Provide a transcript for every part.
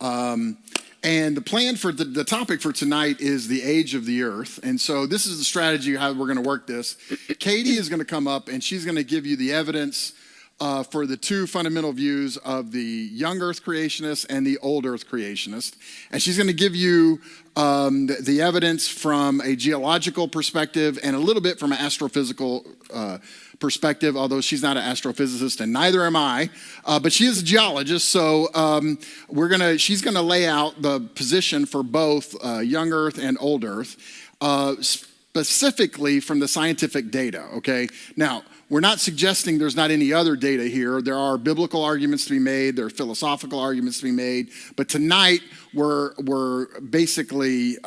And the plan for the topic for tonight is the age of the earth. And so this is the strategy how we're going to work this. Katie is going to come up and she's going to give you the evidence for the two fundamental views of the young earth creationist and the old earth creationist. And she's going to give you the evidence from a geological perspective and a little bit from an astrophysical perspective, although she's not an astrophysicist and neither am I, but she is a geologist. So she's gonna lay out the position for both young earth and old earth, specifically from the scientific data, okay? Now, we're not suggesting there's not any other data here. There are biblical arguments to be made. There are philosophical arguments to be made. But tonight, we're basically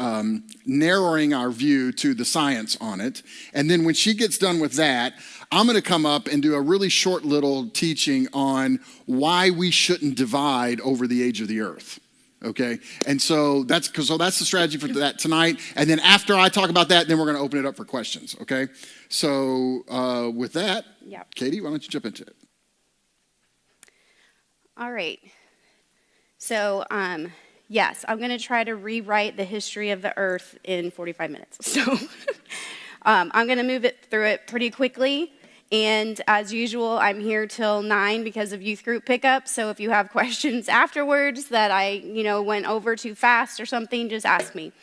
narrowing our view to the science on it. And then when she gets done with that, I'm going to come up and do a really short little teaching on why we shouldn't divide over the age of the earth. Okay, and so that's the strategy for that tonight. And then after I talk about that, then we're going to open it up for questions. Okay, so with that, Yep. Katie, why don't you jump into it? All right. So, yes, I'm going to try to rewrite the history of the earth in 45 minutes. So I'm going to move through it pretty quickly. And as usual, I'm here till 9 because of youth group pickup. So if you have questions afterwards that I, went over too fast or something, just ask me.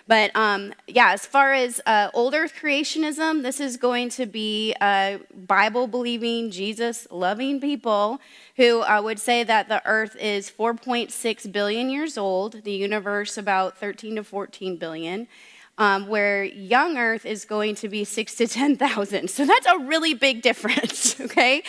But as far as old earth creationism, this is going to be Bible-believing, Jesus-loving people who would say that the earth is 4.6 billion years old, the universe about 13 to 14 billion. Where young Earth is going to be 6 to 10,000. So that's a really big difference, okay?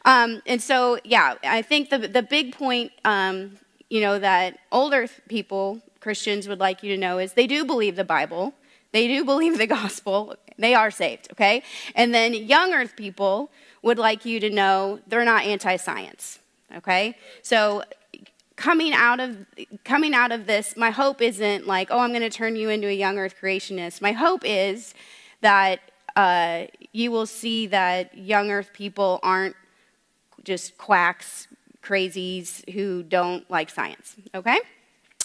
And so, I think the big point, that old Earth people, Christians, would like you to know is they do believe the Bible. They do believe the gospel. They are saved, okay? And then young Earth people would like you to know they're not anti-science, okay? So coming out of this, my hope isn't like, I'm going to turn you into a young earth creationist. My hope is that you will see that young earth people aren't just quacks, crazies who don't like science, okay?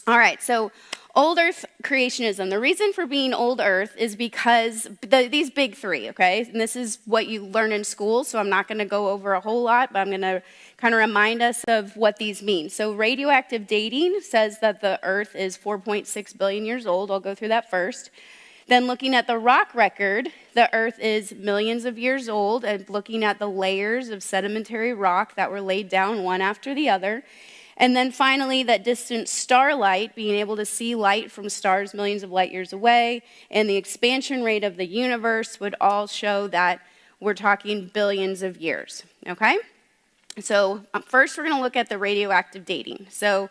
All right, so old earth creationism. The reason for being old earth is because these big three, okay? And this is what you learn in school, so I'm not going to go over a whole lot, but I'm going to kind of remind us of what these mean. So radioactive dating says that the earth is 4.6 billion years old. I'll go through that first. Then looking at the rock record, the earth is millions of years old, and looking at the layers of sedimentary rock that were laid down one after the other. And then finally, that distant starlight, being able to see light from stars millions of light years away, and the expansion rate of the universe would all show that we're talking billions of years, okay? So first, we're going to look at the radioactive dating. So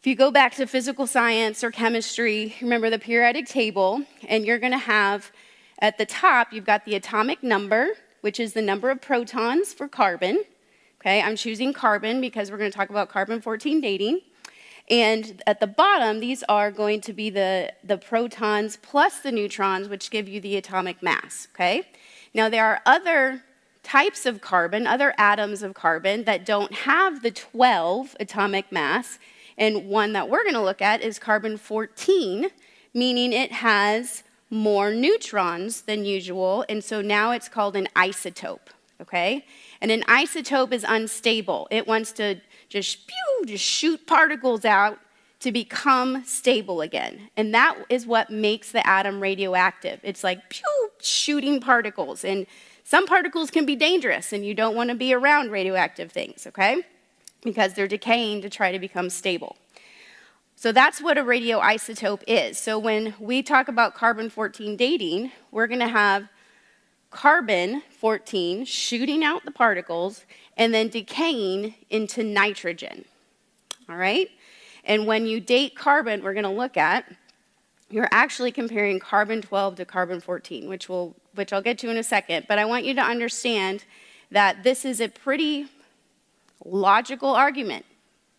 if you go back to physical science or chemistry, remember the periodic table, and you're going to have at the top, you've got the atomic number, which is the number of protons for carbon. Okay, I'm choosing carbon because we're going to talk about carbon-14 dating. And at the bottom, these are going to be the protons plus the neutrons, which give you the atomic mass, okay? Now, there are other types of carbon, other atoms of carbon that don't have the 12 atomic mass, and one that we're going to look at is carbon-14, meaning it has more neutrons than usual, and so now it's called an isotope, okay? And an isotope is unstable. It wants to just shoot particles out to become stable again. And that is what makes the atom radioactive. It's like shooting particles. And some particles can be dangerous, and you don't want to be around radioactive things, okay? Because they're decaying to try to become stable. So that's what a radioisotope is. So when we talk about carbon-14 dating, we're going to have carbon-14 shooting out the particles and then decaying into nitrogen, all right? And when you date carbon, we're going to look at, you're actually comparing carbon-12 to carbon-14, which I'll get to in a second. But I want you to understand that this is a pretty logical argument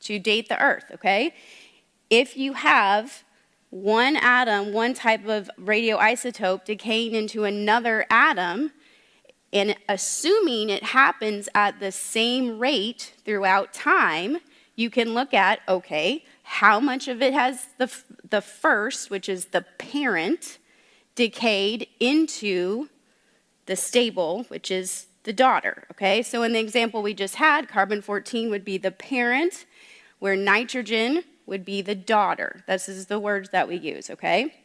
to date the Earth, okay? If you have one atom, one type of radioisotope decaying into another atom, and assuming it happens at the same rate throughout time, you can look at, okay, how much of it has the first, which is the parent, decayed into the stable, which is the daughter, okay? So in the example we just had, carbon-14 would be the parent, where nitrogen would be the daughter. This is the words that we use, okay?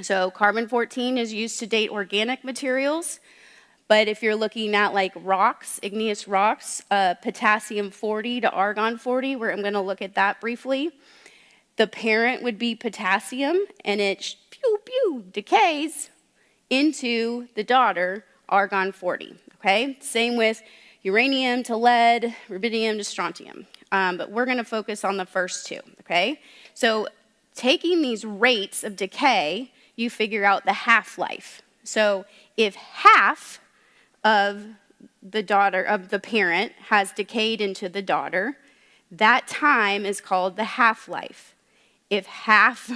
So carbon-14 is used to date organic materials, but if you're looking at like rocks, igneous rocks, potassium-40 to argon-40, where I'm going to look at that briefly, the parent would be potassium, and it decays into the daughter, argon-40, okay? Same with uranium to lead, rubidium to strontium. But we're going to focus on the first two, okay? So taking these rates of decay, you figure out the half-life. So if half of the daughter of the parent has decayed into the daughter, that time is called the half-life. If half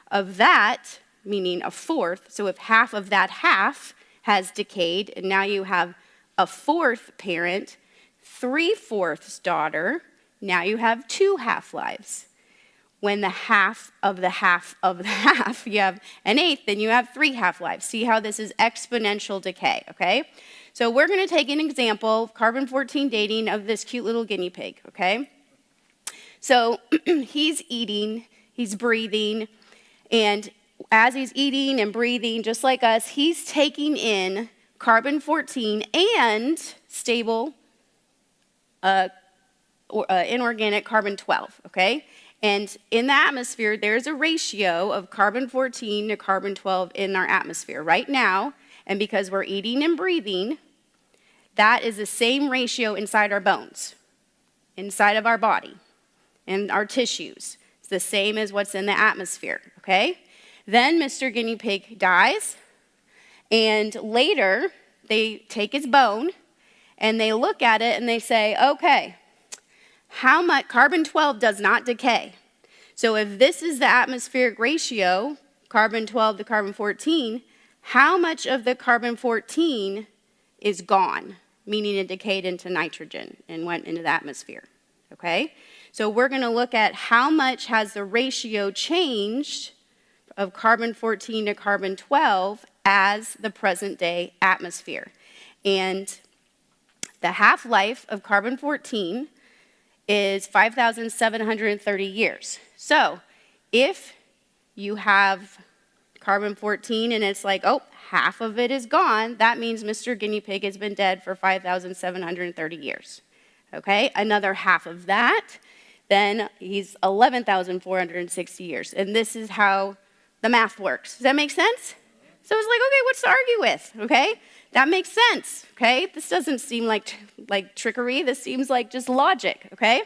of that, meaning a fourth, so if half of that half has decayed, and now you have a fourth parent, 3/4 daughter, now you have 2 half-lives. When the half of the half of the half, you have an eighth, then you have 3 half-lives. See how this is exponential decay, okay? So we're going to take an example of carbon-14 dating of this cute little guinea pig, okay? So he's eating, he's breathing, and as he's eating and breathing, just like us, he's taking in carbon-14 and stable inorganic carbon-12, okay? And in the atmosphere, there's a ratio of carbon-14 to carbon-12 in our atmosphere right now, and because we're eating and breathing, that is the same ratio inside our bones, inside of our body, and our tissues. It's the same as what's in the atmosphere, okay? Then Mr. Guinea Pig dies, and later they take his bone, and they look at it, and they say, okay, how much carbon-12 does not decay. So if this is the atmospheric ratio, carbon-12 to carbon-14, how much of the carbon-14 is gone, meaning it decayed into nitrogen and went into the atmosphere, okay? So we're going to look at how much has the ratio changed of carbon-14 to carbon-12 as the present-day atmosphere. And the half-life of carbon-14 is 5,730 years. So if you have carbon-14 and it's like, oh, half of it is gone, that means Mr. Guinea Pig has been dead for 5,730 years. Okay, another half of that, then he's 11,460 years. And this is how the math works. Does that make sense? So it's like, okay, what's to argue with? Okay, that makes sense. Okay, this doesn't seem like trickery. This seems like just logic. Okay,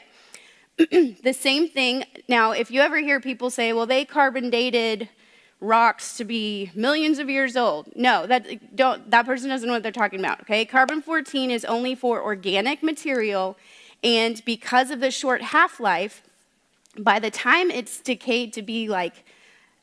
the same thing. Now, if you ever hear people say, well, they carbon dated rocks to be millions of years old. No, that person doesn't know what they're talking about. Okay, carbon-14 is only for organic material, and because of the short half-life, by the time it's decayed to be like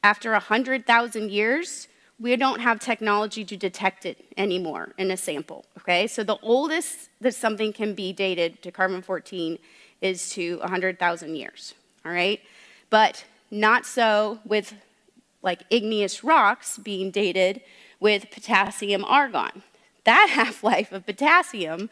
after 100,000 years, we don't have technology to detect it anymore in a sample, okay? So the oldest that something can be dated to carbon-14 is to 100,000 years, all right? But not so with like igneous rocks being dated with potassium argon. That half-life of potassium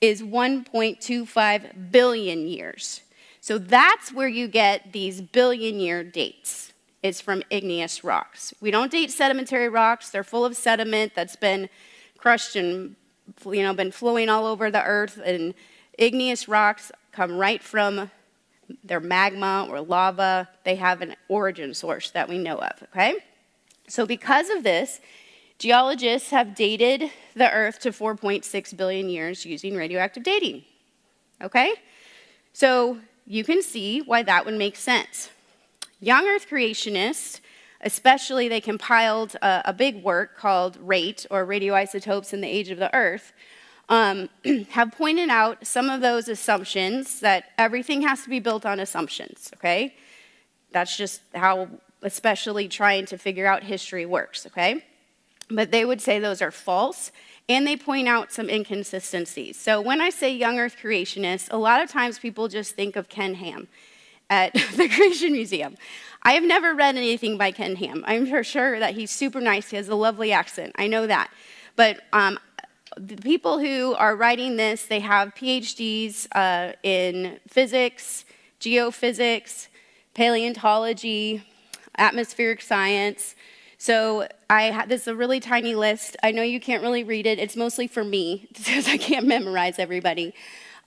is 1.25 billion years. So that's where you get these billion-year dates. It's from igneous rocks. We don't date sedimentary rocks. They're full of sediment that's been crushed and been flowing all over the earth. And igneous rocks come right from their magma or lava. They have an origin source that we know of, okay? So because of this, geologists have dated the earth to 4.6 billion years using radioactive dating, okay? So you can see why that would make sense. Young Earth creationists, especially, they compiled a big work called RATE, or Radioisotopes in the Age of the Earth, have pointed out some of those assumptions, that everything has to be built on assumptions, okay? That's just how, especially trying to figure out history works, okay? But they would say those are false, and they point out some inconsistencies. So when I say young Earth creationists, a lot of times people just think of Ken Ham. at the Creation Museum. I have never read anything by Ken Ham. I'm sure that he's super nice. He has a lovely accent. I know that. But the people who are writing this, they have PhDs in physics, geophysics, paleontology, atmospheric science. So this is a really tiny list. I know you can't really read it. It's mostly for me because I can't memorize everybody.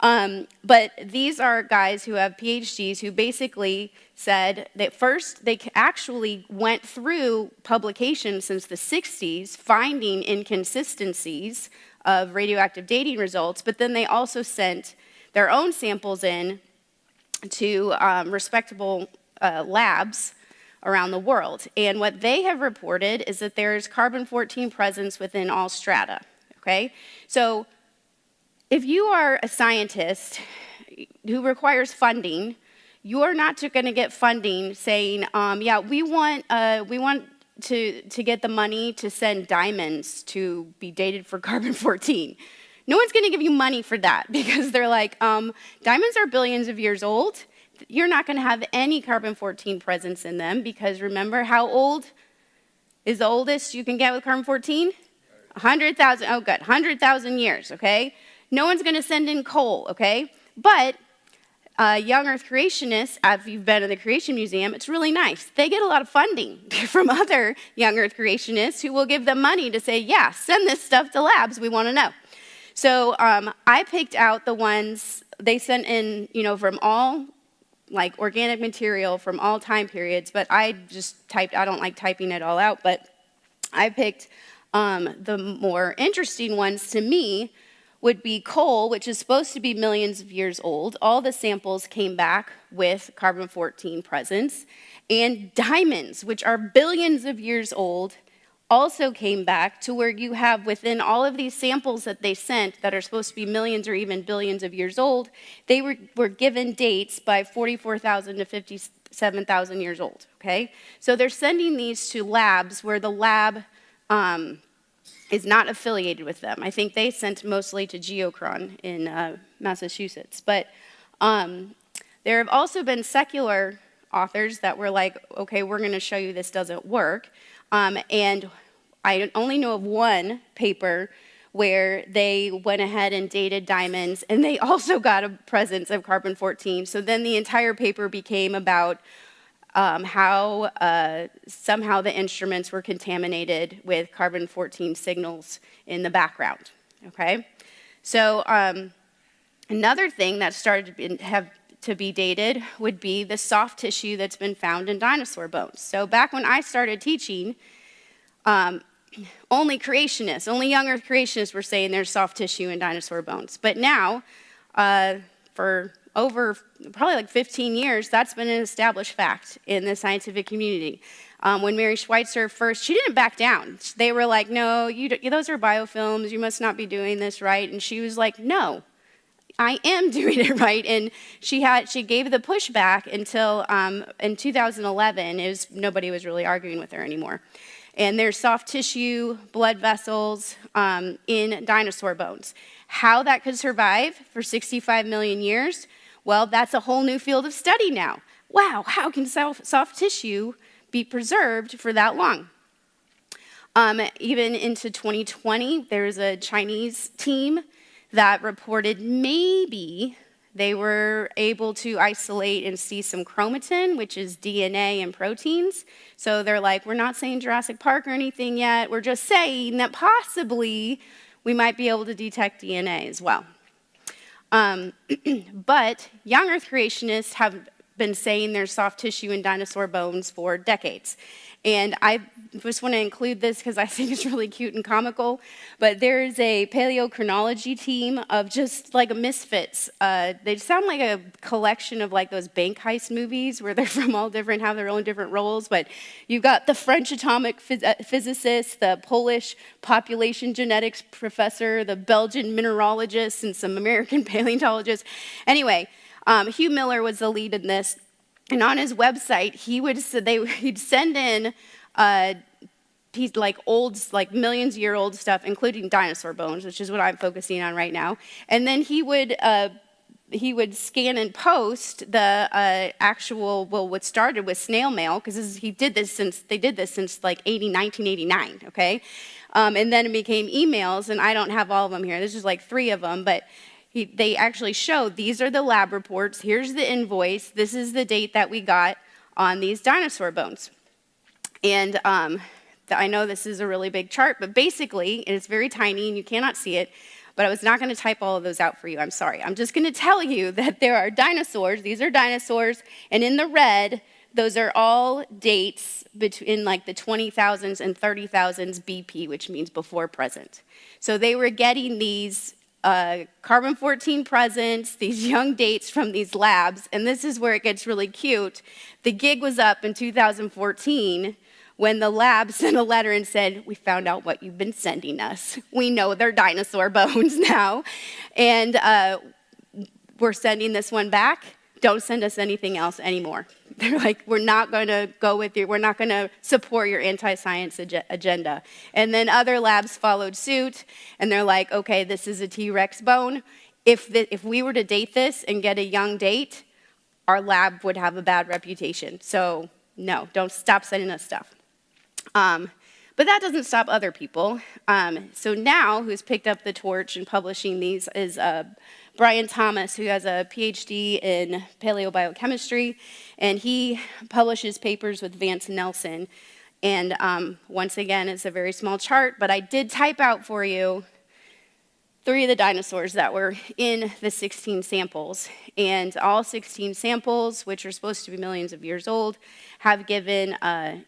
But these are guys who have PhDs who basically said that first they actually went through publications since the 60s, finding inconsistencies of radioactive dating results, but then they also sent their own samples in to respectable labs around the world. And what they have reported is that there's carbon-14 presence within all strata, okay? So if you are a scientist who requires funding, you're not going to get funding saying, yeah, we want to get the money to send diamonds to be dated for carbon-14. No one's going to give you money for that because they're like, diamonds are billions of years old. You're not going to have any carbon-14 presence in them because remember how old is the oldest you can get with carbon-14? 100,000, oh good, 100,000 years, okay? No one's going to send in coal, okay? But young Earth creationists, if you've been to the Creation Museum, it's really nice. They get a lot of funding from other young Earth creationists who will give them money to say, yeah, send this stuff to labs, we want to know. So I picked out the ones they sent in, from all like organic material from all time periods, but I just typed, I don't like typing it all out, but I picked the more interesting ones to me would be coal, which is supposed to be millions of years old. All the samples came back with carbon-14 presence. And diamonds, which are billions of years old, also came back to where you have within all of these samples that they sent that are supposed to be millions or even billions of years old, they were given dates by 44,000 to 57,000 years old, okay? So they're sending these to labs where the lab is not affiliated with them. I think they sent mostly to Geochron in Massachusetts. But there have also been secular authors that were like, okay, we're going to show you this doesn't work. And I only know of one paper where they went ahead and dated diamonds, and they also got a presence of carbon-14. So then the entire paper became about how somehow the instruments were contaminated with carbon-14 signals in the background, okay? So another thing that started to be dated would be the soft tissue that's been found in dinosaur bones. So back when I started teaching, only creationists, only young Earth creationists were saying there's soft tissue in dinosaur bones. But now, for over probably like 15 years, that's been an established fact in the scientific community. When Mary Schweitzer first, she didn't back down. They were like, no, those are biofilms, you must not be doing this right. And she was like, no, I am doing it right. And she gave the pushback until in 2011, nobody was really arguing with her anymore. And there's soft tissue, blood vessels in dinosaur bones. How that could survive for 65 million years, well, that's a whole new field of study now. Wow, how can soft tissue be preserved for that long? Even into 2020, there's a Chinese team that reported maybe they were able to isolate and see some chromatin, which is DNA and proteins. So they're like, we're not saying Jurassic Park or anything yet. We're just saying that possibly we might be able to detect DNA as well. But young Earth creationists have been saying there's soft tissue in dinosaur bones for decades. And I just want to include this because I think it's really cute and comical. But there's a paleochronology team of just like misfits. They sound like a collection of like those bank heist movies where they're from all different, have their own different roles. But you've got the French atomic physicist, the Polish population genetics professor, the Belgian mineralogist, and some American paleontologists. Anyway, Hugh Miller was the lead in this. And on his website, he'd send in like millions-year-old stuff, including dinosaur bones, which is what I'm focusing on right now. And then he would he would scan and post the actual, well, what started with snail mail, because they did this since like 1989, okay? And then it became emails, and I don't have all of them here. There's just like 3 of them, but they actually showed these are the lab reports. Here's the invoice. This is the date that we got on these dinosaur bones. And I know this is a really big chart, but basically, it's very tiny and you cannot see it, but I was not going to type all of those out for you. I'm sorry. I'm just going to tell you that there are dinosaurs. These are dinosaurs, and in the red, those are all dates between like the 20,000s and 30,000s BP, which means before present. So they were getting these carbon-14 presents, these young dates from these labs, and this is where it gets really cute. The gig was up in 2014 when the lab sent a letter and said, we found out what you've been sending us. We know they're dinosaur bones now, and we're sending this one back. Don't send us anything else anymore. They're like, we're not going to go with you. We're not going to support your anti-science agenda. And then other labs followed suit, and they're like, okay, this is a T-Rex bone. If we were to date this and get a young date, our lab would have a bad reputation. So no, don't stop sending us stuff. But that doesn't stop other people. So now, who's picked up the torch and publishing these is Brian Thomas, who has a PhD in paleobiochemistry, and he publishes papers with Vance Nelson. And once again, it's a very small chart, but I did type out for you 3 of the dinosaurs that were in the 16 samples. And all 16 samples, which are supposed to be millions of years old, have given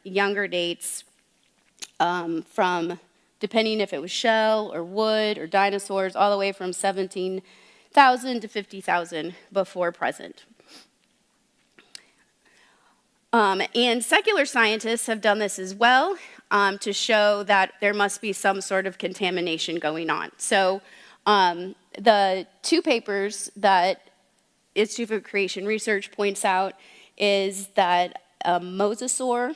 younger dates from, depending if it was shell or wood or dinosaurs, all the way from 17,000 to 50,000 before present. And secular scientists have done this as well to show that there must be some sort of contamination going on. So the 2 papers that Institute for Creation Research points out is that a mosasaur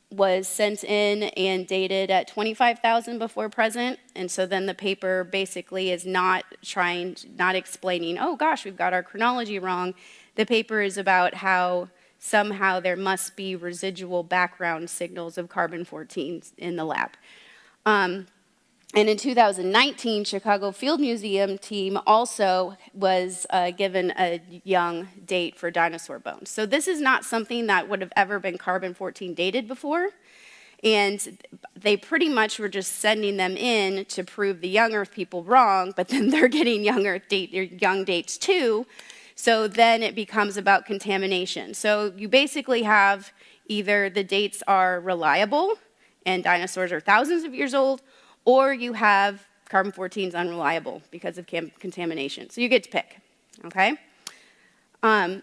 was sent in and dated at 25,000 before present, and so then the paper basically is not explaining, oh gosh, we've got our chronology wrong. The paper is about how somehow there must be residual background signals of carbon-14 in the lab. And in 2019, Chicago Field Museum team also was given a young date for dinosaur bones. So this is not something that would have ever been carbon-14 dated before. And they pretty much were just sending them in to prove the young Earth people wrong, but then they're getting young dates too. So then it becomes about contamination. So you basically have either the dates are reliable and dinosaurs are thousands of years old, or you have carbon-14 is unreliable because of contamination. So you get to pick, okay? And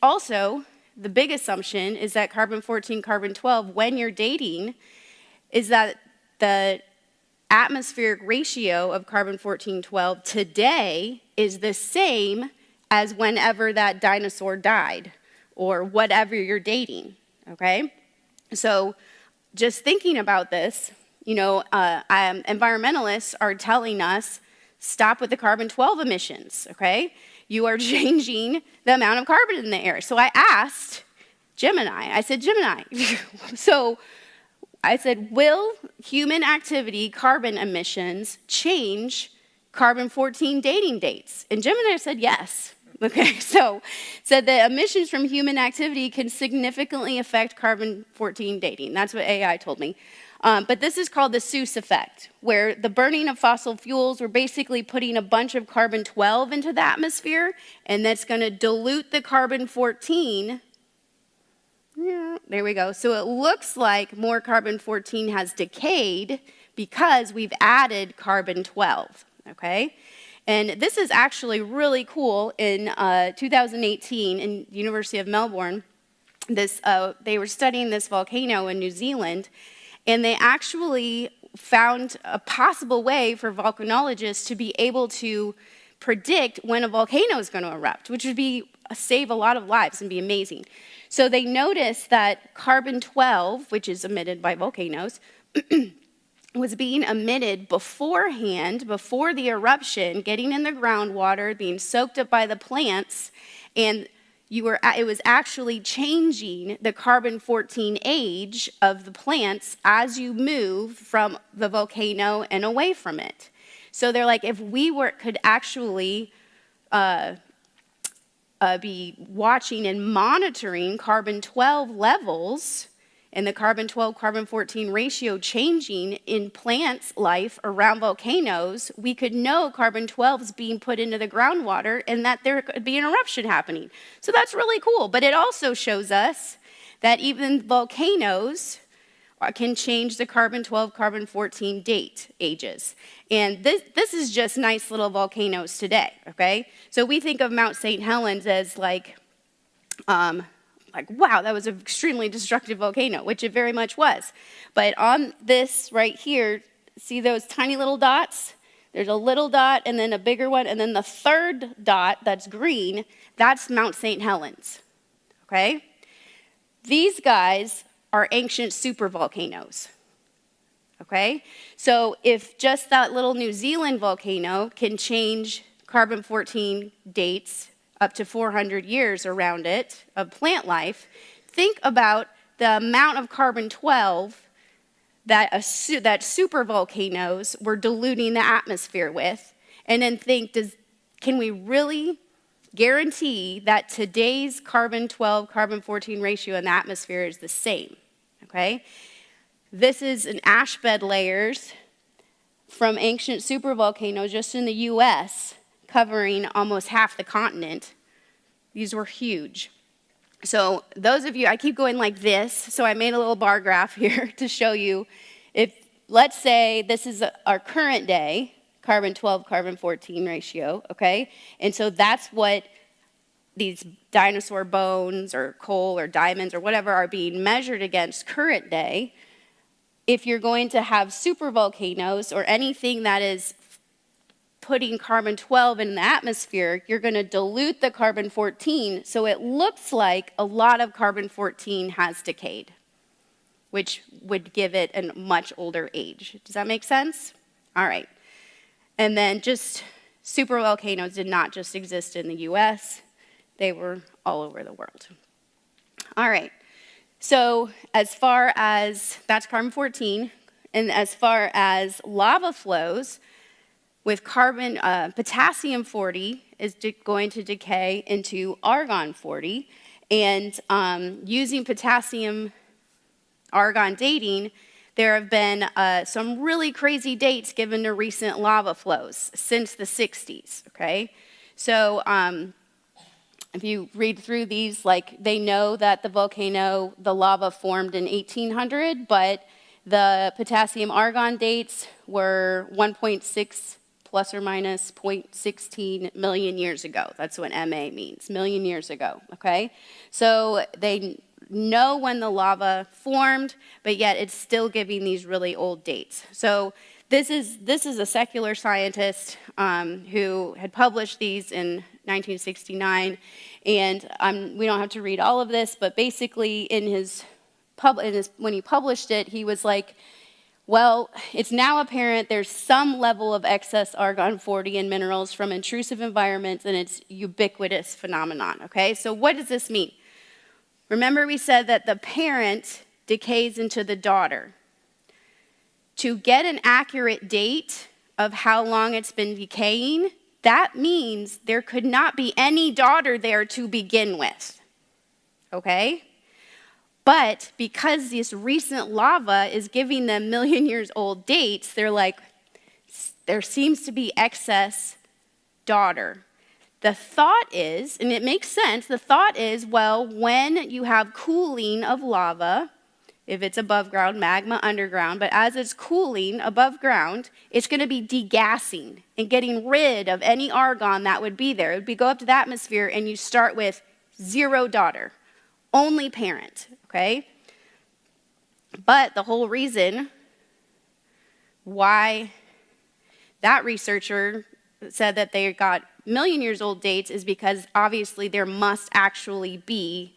also, the big assumption is that carbon-14, carbon-12, when you're dating, is that the atmospheric ratio of carbon-14, 12 today is the same as whenever that dinosaur died, or whatever you're dating, okay? So just thinking about this, you know, environmentalists are telling us, stop with the carbon-12 emissions, okay? You are changing the amount of carbon in the air. So I asked Gemini, so I said, will human activity carbon emissions change carbon-14 dating dates? And Gemini said yes. Okay, so said that emissions from human activity can significantly affect carbon-14 dating. That's what AI told me. But this is called the Seuss effect, where the burning of fossil fuels, we're basically putting a bunch of carbon-12 into the atmosphere, and that's going to dilute the carbon-14. Yeah, there we go. So it looks like more carbon-14 has decayed because we've added carbon-12, okay? And this is actually really cool. In 2018, in the University of Melbourne, they were studying this volcano in New Zealand, and they actually found a possible way for volcanologists to be able to predict when a volcano is going to erupt, which would be save a lot of lives and be amazing. So they noticed that carbon-12, which is emitted by volcanoes, was being emitted beforehand, before the eruption, getting in the groundwater, being soaked up by the plants, and it was actually changing the carbon-14 age of the plants as you move from the volcano and away from it. So they're like, if we could actually be watching and monitoring carbon-12 levels and the carbon-12, carbon-14 ratio changing in plants' life around volcanoes, we could know carbon-12 is being put into the groundwater and that there could be an eruption happening. So that's really cool. But it also shows us that even volcanoes can change the carbon-12, carbon-14 ages. And this is just nice little volcanoes today, okay? So we think of Mount St. Helens as like, wow, that was an extremely destructive volcano, which it very much was. But on this right here, see those tiny little dots? There's a little dot and then a bigger one, and then the third dot that's green, that's Mount St. Helens, okay? These guys are ancient supervolcanoes, okay? So if just that little New Zealand volcano can change carbon-14 dates up to 400 years around it of plant life, think about the amount of carbon-12 that supervolcanoes were diluting the atmosphere with, and then think, can we really guarantee that today's carbon-12, carbon-14 ratio in the atmosphere is the same, okay? This is an ash bed layers from ancient supervolcanoes just in the US, covering almost half the continent. These were huge. So those of you, I keep going like this, so I made a little bar graph here to show you, if, let's say this is our current day, carbon-12, carbon-14 ratio, okay? And so that's what these dinosaur bones or coal or diamonds or whatever are being measured against current day. If you're going to have supervolcanoes or anything that is putting carbon-12 in the atmosphere, you're going to dilute the carbon-14, so it looks like a lot of carbon-14 has decayed, which would give it a much older age. Does that make sense? All right. And then just supervolcanoes did not just exist in the US, they were all over the world. All right. So as far as, that's carbon-14, and as far as lava flows, with potassium-40 is going to decay into argon-40, and using potassium-argon dating, there have been some really crazy dates given to recent lava flows since the 60s, okay? So if you read through these, like, they know that the lava formed in 1800, but the potassium-argon dates were 1.6 plus or minus 0.16 million years ago. That's what MA means, million years ago, okay? So they know when the lava formed, but yet it's still giving these really old dates. So this is a secular scientist who had published these in 1969, and we don't have to read all of this, but basically when he published it, he was like, well, it's now apparent there's some level of excess argon-40 in minerals from intrusive environments, and it's ubiquitous phenomenon, okay? So what does this mean? Remember we said that the parent decays into the daughter. To get an accurate date of how long it's been decaying, that means there could not be any daughter there to begin with, okay? But because this recent lava is giving them million years old dates, they're like, there seems to be excess daughter. The thought is, and it makes sense, the thought is, well, when you have cooling of lava, if it's above ground, magma underground, but as it's cooling above ground, it's going to be degassing and getting rid of any argon that would be there. It would go up to the atmosphere and you start with 0 daughter, only parent. Okay? But the whole reason why that researcher said that they got million years old dates is because obviously there must actually be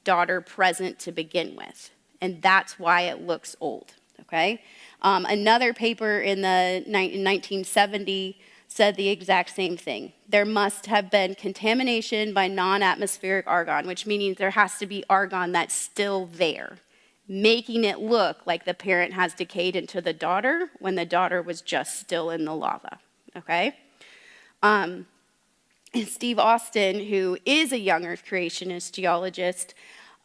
daughter present to begin with. And that's why it looks old. Okay? Another paper in 1970 said the exact same thing. There must have been contamination by non-atmospheric argon, which means there has to be argon that's still there, making it look like the parent has decayed into the daughter when the daughter was just still in the lava, okay? And Steve Austin, who is a young Earth creationist geologist,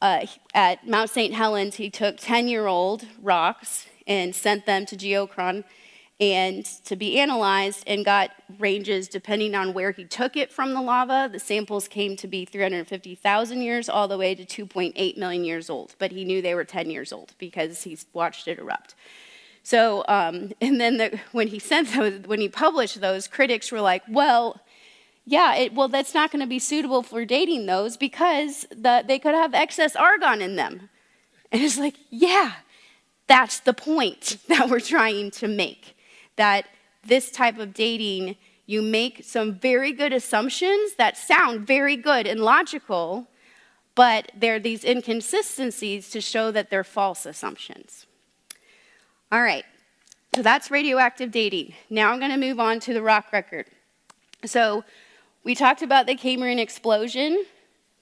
at Mount St. Helens, he took 10-year-old rocks and sent them to Geochron and to be analyzed, and got ranges depending on where he took it from the lava. The samples came to be 350,000 years all the way to 2.8 million years old, but he knew they were 10 years old because he's watched it erupt. So, and then when he published those, critics were like, well, yeah, that's not going to be suitable for dating those because they could have excess argon in them. And it's like, yeah, that's the point that we're trying to make. That this type of dating, you make some very good assumptions that sound very good and logical, but there are these inconsistencies to show that they're false assumptions. All right, so that's radioactive dating. Now I'm going to move on to the rock record. So we talked about the Cambrian explosion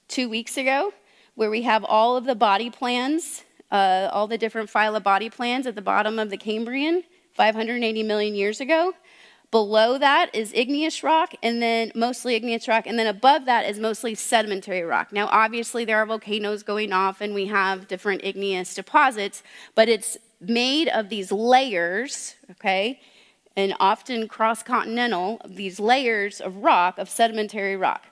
2 weeks ago, where we have all of the body plans, all the different phyla body plans at the bottom of the Cambrian, 580 million years ago. Below that is igneous rock, and then mostly igneous rock, and then above that is mostly sedimentary rock. Now, obviously, there are volcanoes going off, and we have different igneous deposits, but it's made of these layers, okay, and often cross-continental, these layers of rock, of sedimentary rock.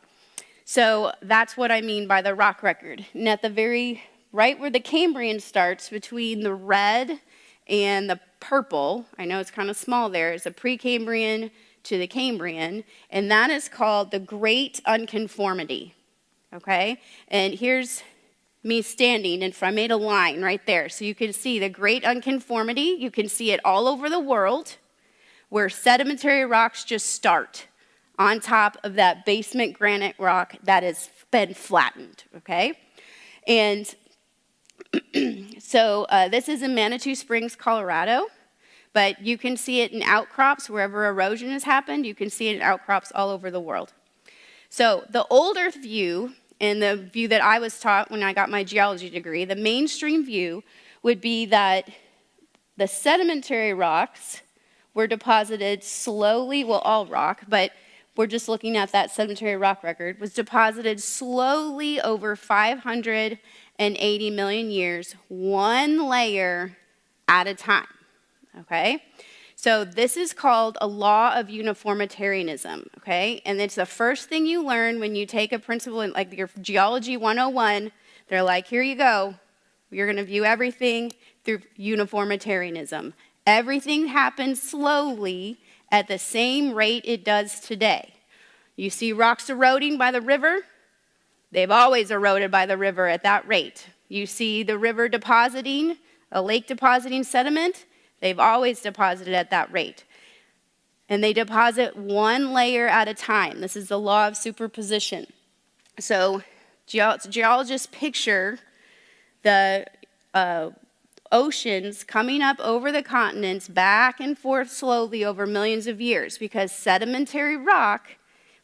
So that's what I mean by the rock record. And at the very right where the Cambrian starts, between the red and the purple, I know it's kind of small there, is a Precambrian to the Cambrian, and that is called the Great Unconformity, okay? And here's me standing, and I made a line right there, so you can see the Great Unconformity. You can see it all over the world, where sedimentary rocks just start on top of that basement granite rock that has been flattened, okay? And so this is in Manitou Springs, Colorado, but you can see it in outcrops wherever erosion has happened. You can see it in outcrops all over the world. So the old Earth view, and the view that I was taught when I got my geology degree, the mainstream view would be that the sedimentary rocks were deposited slowly, well, all rock, but we're just looking at that sedimentary rock record, was deposited slowly over 580 million years, one layer at a time, okay? So this is called a law of uniformitarianism, okay? And it's the first thing you learn when you take a principle in like your Geology 101. They're like, here you go. You're going to view everything through uniformitarianism. Everything happens slowly at the same rate it does today. You see rocks eroding by the river? They've always eroded by the river at that rate. You see the river depositing, a lake depositing sediment? They've always deposited at that rate. And they deposit one layer at a time. This is the law of superposition. So geologists picture the oceans coming up over the continents back and forth slowly over millions of years, because sedimentary rock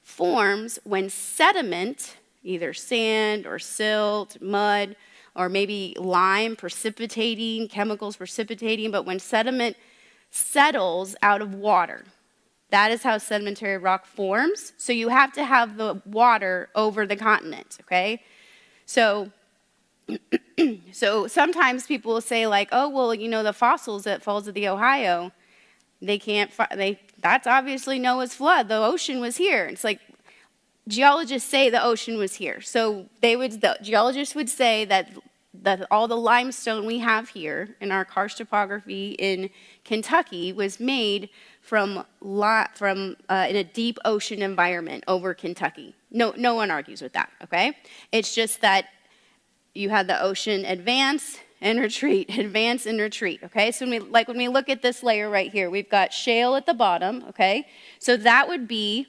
forms when sediment, either sand or silt, mud, or maybe lime precipitating, chemicals precipitating, but when sediment settles out of water. That is how sedimentary rock forms. So you have to have the water over the continent, okay? So sometimes people will say like, oh, well, you know, the fossils at Falls of the Ohio, that's obviously Noah's flood. The ocean was here. It's like, geologists say the ocean was here. So the geologists would say that all the limestone we have here in our karst topography in Kentucky was made from in a deep ocean environment over Kentucky. No one argues with that, okay? It's just that you had the ocean advance and retreat, advance and retreat, okay? So when we look at this layer right here, we've got shale at the bottom, okay? So that would be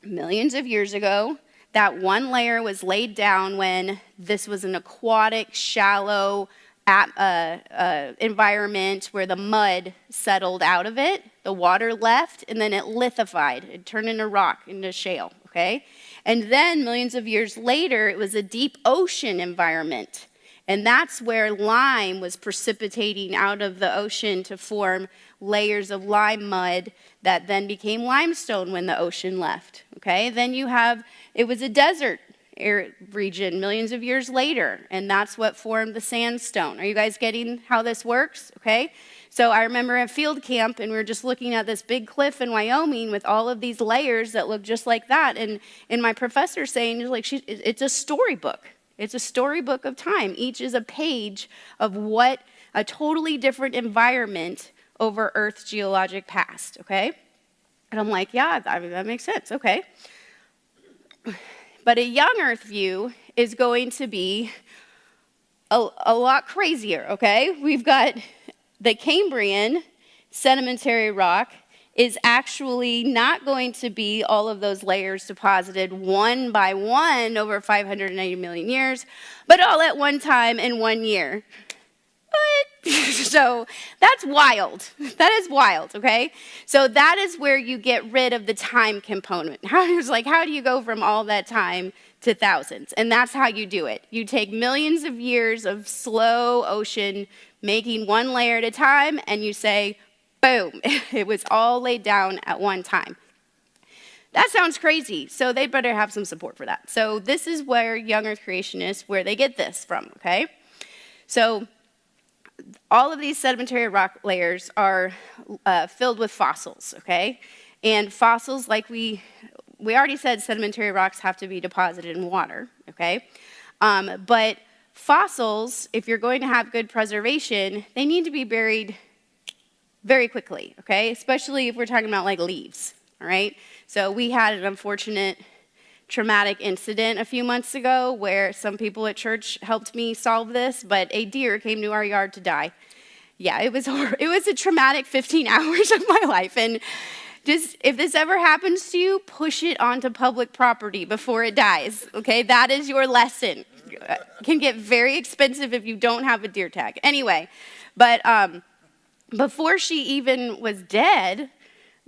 millions of years ago. That one layer was laid down when this was an aquatic, shallow, environment where the mud settled out of it, the water left, and then it lithified. It turned into rock, into shale, okay? And then millions of years later, it was a deep ocean environment. And that's where lime was precipitating out of the ocean to form layers of lime mud that then became limestone when the ocean left, okay? Then it was a desert region millions of years later, and that's what formed the sandstone. Are you guys getting how this works? Okay. So I remember at field camp, and we were just looking at this big cliff in Wyoming with all of these layers that look just like that, and my professor saying, like, it's a storybook. It's a storybook of time. Each is a page of what a totally different environment over Earth's geologic past, okay? And I'm like, yeah, that makes sense, okay. But a young Earth view is going to be a lot crazier, okay? We've got the Cambrian sedimentary rock is actually not going to be all of those layers deposited one by one over 580 million years, but all at one time in 1 year. What? So that's wild. That is wild, okay? So that is where you get rid of the time component. How do you go from all that time to thousands? And that's how you do it. You take millions of years of slow ocean making one layer at a time, and you say, boom, it was all laid down at one time. That sounds crazy, so they better have some support for that. So this is where young Earth creationists, where they get this from, okay? So all of these sedimentary rock layers are filled with fossils, okay? And fossils, like we already said, sedimentary rocks have to be deposited in water, okay? But fossils, if you're going to have good preservation, they need to be buried very quickly, okay? Especially if we're talking about like leaves, all right? So we had an unfortunate traumatic incident a few months ago where some people at church helped me solve this, but a deer came to our yard to die. Yeah, it was a traumatic 15 hours of my life. And just, if this ever happens to you, push it onto public property before it dies, okay? That is your lesson. It can get very expensive if you don't have a deer tag. Anyway, but before she even was dead,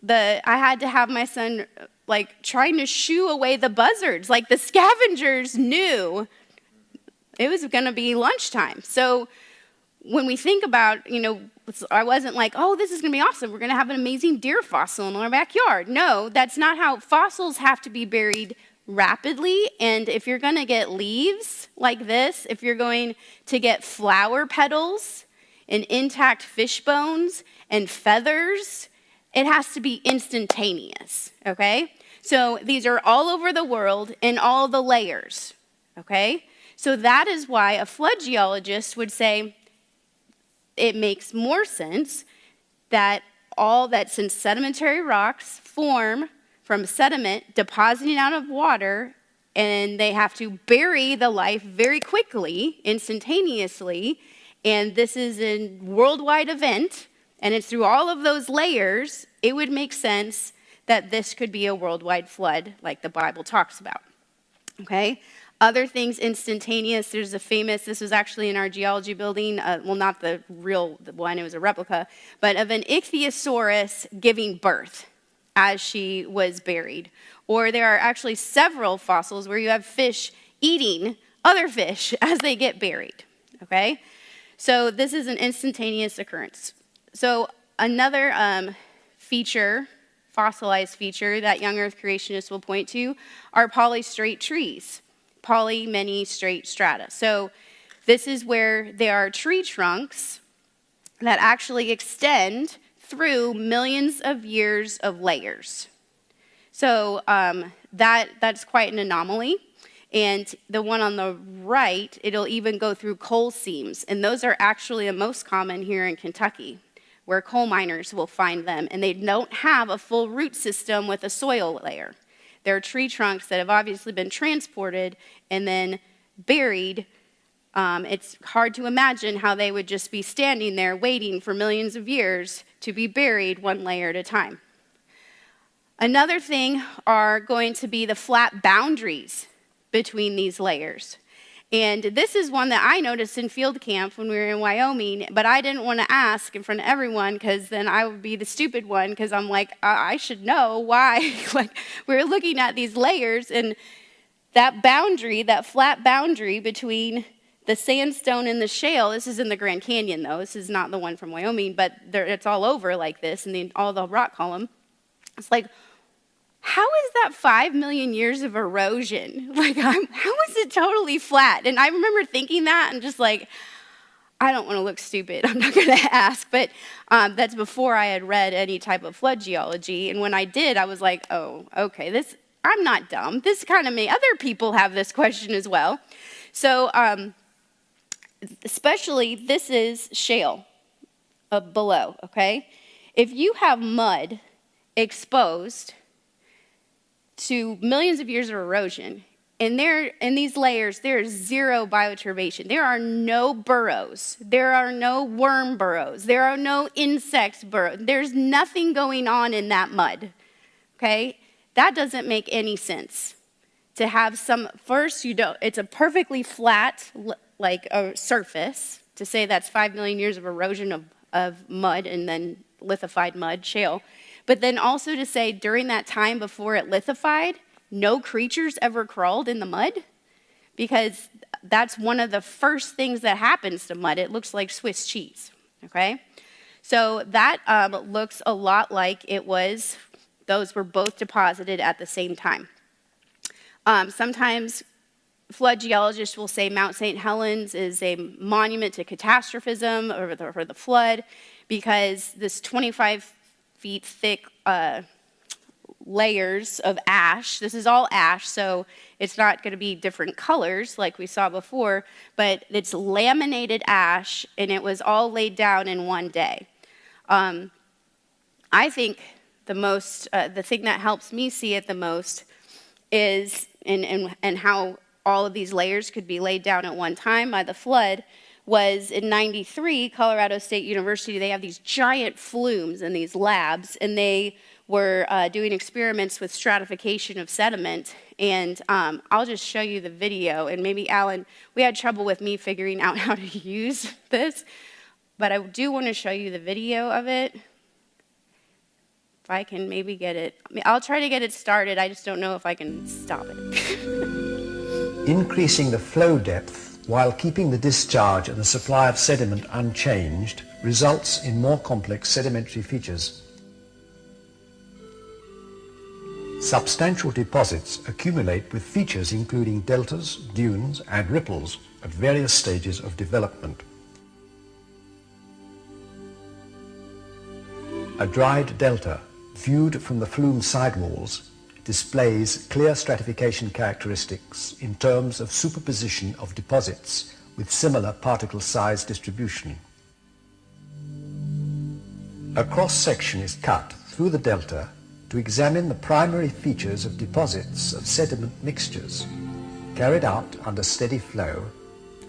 I had to have my son like trying to shoo away the buzzards. Like the scavengers knew it was going to be lunchtime. So when we think about, I wasn't like, oh, this is going to be awesome. We're going to have an amazing deer fossil in our backyard. No, that's not how fossils have to be buried rapidly. And if you're going to get leaves like this, if you're going to get flower petals and intact fish bones and feathers, it has to be instantaneous, okay? So these are all over the world in all the layers, okay? So that is why a flood geologist would say it makes more sense that since sedimentary rocks form from sediment depositing out of water, and they have to bury the life very quickly, instantaneously, and this is a worldwide event, and it's through all of those layers, it would make sense that this could be a worldwide flood like the Bible talks about, okay? Other things instantaneous, this was actually in our geology building, not the real one, it was a replica, but of an ichthyosaurus giving birth as she was buried. Or there are actually several fossils where you have fish eating other fish as they get buried, okay? So this is an instantaneous occurrence. So another fossilized feature that young Earth creationists will point to are polystrate trees, many straight strata. So this is where there are tree trunks that actually extend through millions of years of layers. So that's quite an anomaly. And the one on the right, it'll even go through coal seams. And those are actually the most common here in Kentucky, where coal miners will find them. And they don't have a full root system with a soil layer. They're tree trunks that have obviously been transported and then buried. It's hard to imagine how they would just be standing there waiting for millions of years to be buried one layer at a time. Another thing are going to be the flat boundaries between these layers. And this is one that I noticed in field camp when we were in Wyoming, but I didn't want to ask in front of everyone because then I would be the stupid one because I'm like, I should know why. Like, we were looking at these layers, and that boundary, that flat boundary between the sandstone and the shale, this is in the Grand Canyon though, this is not the one from Wyoming, but it's all over like this, and all the rock column. It's like, how is that 5 million years of erosion? Like, how is it totally flat? And I remember thinking that and just like, I don't want to look stupid. I'm not going to ask. But that's before I had read any type of flood geology. And when I did, I was like, oh, okay, I'm not dumb. This kind of other people have this question as well. So especially this is shale below, okay? If you have mud exposed to millions of years of erosion, and in these layers, there is zero bioturbation. There are no burrows. There are no worm burrows. There are no insect burrows. There's nothing going on in that mud, okay? That doesn't make any sense. To have it's a perfectly flat, like a surface, to say that's 5 million years of erosion of mud and then lithified mud, shale. But then also to say during that time before it lithified, no creatures ever crawled in the mud, because that's one of the first things that happens to mud. It looks like Swiss cheese, okay? So that looks a lot like those were both deposited at the same time. Sometimes flood geologists will say Mount St. Helens is a monument to catastrophism or the flood, because this 25 feet thick layers of ash. This is all ash, so it's not going to be different colors like we saw before, but it's laminated ash, and it was all laid down in one day. I think the thing that helps me see it the most is, and how all of these layers could be laid down at one time by the flood, was in 93, Colorado State University, they have these giant flumes in these labs, and they were doing experiments with stratification of sediment. And I'll just show you the video, and maybe Alan, we had trouble with me figuring out how to use this, but I do want to show you the video of it. If I can maybe get it. I'll try to get it started, I just don't know if I can stop it. Increasing the flow depth while keeping the discharge and the supply of sediment unchanged results in more complex sedimentary features. Substantial deposits accumulate with features including deltas, dunes, and ripples at various stages of development. A dried delta, viewed from the flume sidewalls, displays clear stratification characteristics in terms of superposition of deposits with similar particle size distribution. A cross-section is cut through the delta to examine the primary features of deposits of sediment mixtures carried out under steady flow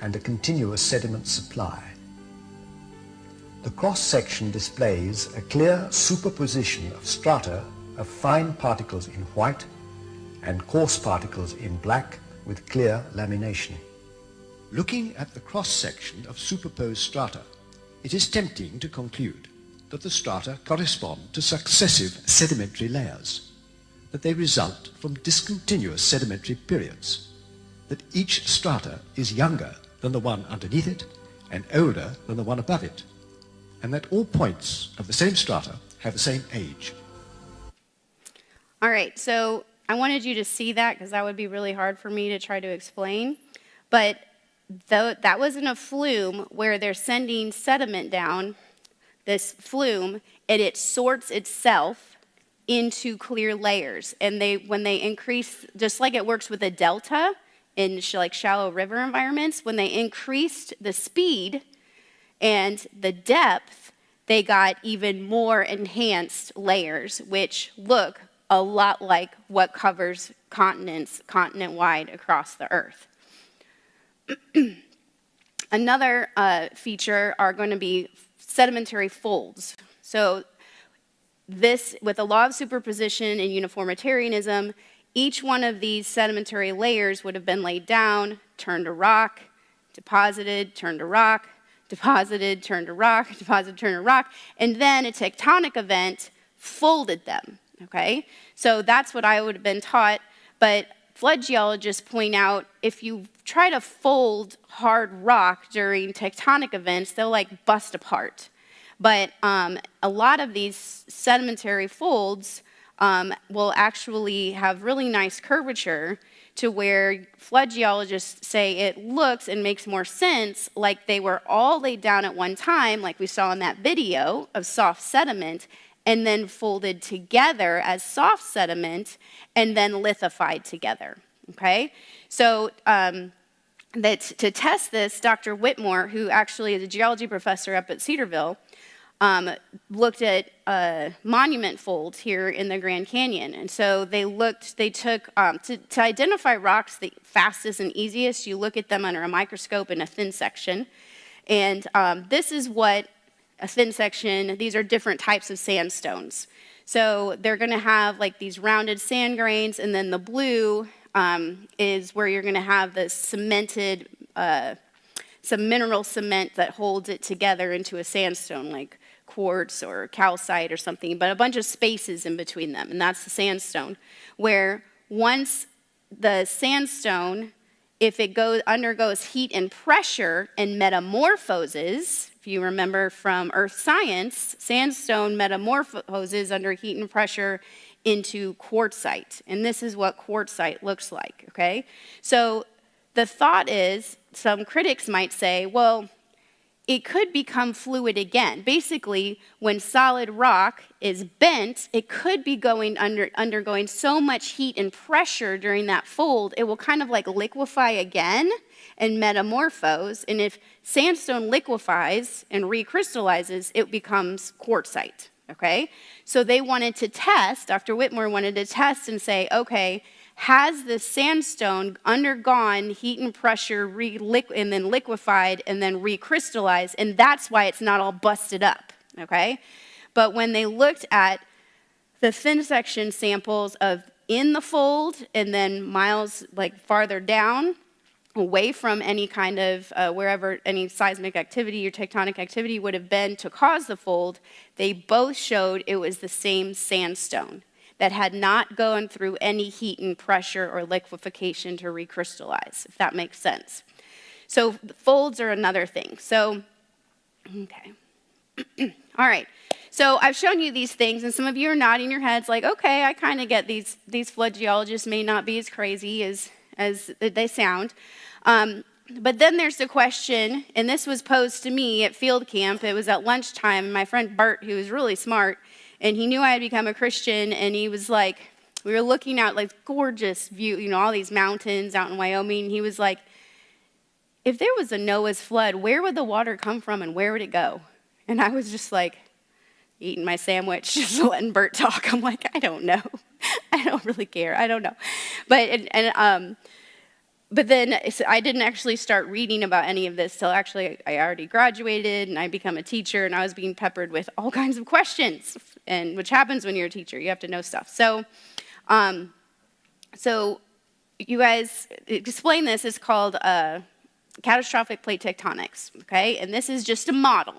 and a continuous sediment supply. The cross-section displays a clear superposition of strata of fine particles in white and coarse particles in black with clear lamination. Looking at the cross-section of superposed strata, it is tempting to conclude that the strata correspond to successive sedimentary layers, that they result from discontinuous sedimentary periods, that each strata is younger than the one underneath it and older than the one above it, and that all points of the same strata have the same age. All right, so I wanted you to see that because that would be really hard for me to try to explain. But that wasn't a flume where they're sending sediment down, this flume, and it sorts itself into clear layers. And when they increase, just like it works with a delta in like shallow river environments, when they increased the speed and the depth, they got even more enhanced layers, which look a lot like what covers continents continent-wide across the earth. Another feature are going to be sedimentary folds. So this, with the law of superposition and uniformitarianism, each one of these sedimentary layers would have been laid down, turned to rock, deposited, turned to rock, deposited, turned to rock, deposited, turned to rock, and then a tectonic event folded them, okay? So that's what I would have been taught, but flood geologists point out if you try to fold hard rock during tectonic events, they'll like bust apart. But a lot of these sedimentary folds will actually have really nice curvature to where flood geologists say it looks and makes more sense like they were all laid down at one time, like we saw in that video of soft sediment, and then folded together as soft sediment and then lithified together, okay? So to test this, Dr. Whitmore, who actually is a geology professor up at Cedarville, looked at monument folds here in the Grand Canyon. And so they took, to identify rocks the fastest and easiest, you look at them under a microscope in a thin section. And this is what a thin section, these are different types of sandstones. So they're going to have like these rounded sand grains, and then the blue is where you're going to have the cemented, some mineral cement that holds it together into a sandstone, like quartz or calcite or something, but a bunch of spaces in between them, and that's the sandstone, where once the sandstone, if it undergoes heat and pressure and metamorphoses, if you remember from earth science, sandstone metamorphoses under heat and pressure into quartzite, and this is what quartzite looks like, okay? So the thought is, some critics might say, well, it could become fluid again. Basically, when solid rock is bent, it could be undergoing so much heat and pressure during that fold, it will kind of like liquefy again and metamorphose. And if sandstone liquefies and recrystallizes, it becomes quartzite, okay? So they wanted to test, Dr. Whitmore wanted to test and say, okay, has the sandstone undergone heat and pressure and then liquefied and then recrystallized, and that's why it's not all busted up, okay? But when they looked at the thin section samples of in the fold and then miles like farther down, away from any kind of wherever any seismic activity or tectonic activity would have been to cause the fold, they both showed it was the same sandstone that had not gone through any heat and pressure or liquefaction to recrystallize, if that makes sense. So folds are another thing. So, okay. All right. So I've shown you these things, and some of you are nodding your heads like, okay, I kind of get these flood geologists may not be as crazy as they sound. But then there's the question, and this was posed to me at field camp. It was at lunchtime. My friend Bert, who was really smart, and he knew I had become a Christian, and he was like, we were looking out like gorgeous view, you know, all these mountains out in Wyoming, and he was like, if there was a Noah's flood, where would the water come from and where would it go? And I was just like, eating my sandwich, just letting Bert talk. I'm like, I don't know. I don't really care. I don't know. But then I didn't actually start reading about any of this till actually I already graduated and I become a teacher, and I was being peppered with all kinds of questions, and which happens when you're a teacher. You have to know stuff. So you guys explain this. It's called catastrophic plate tectonics, okay? And this is just a model,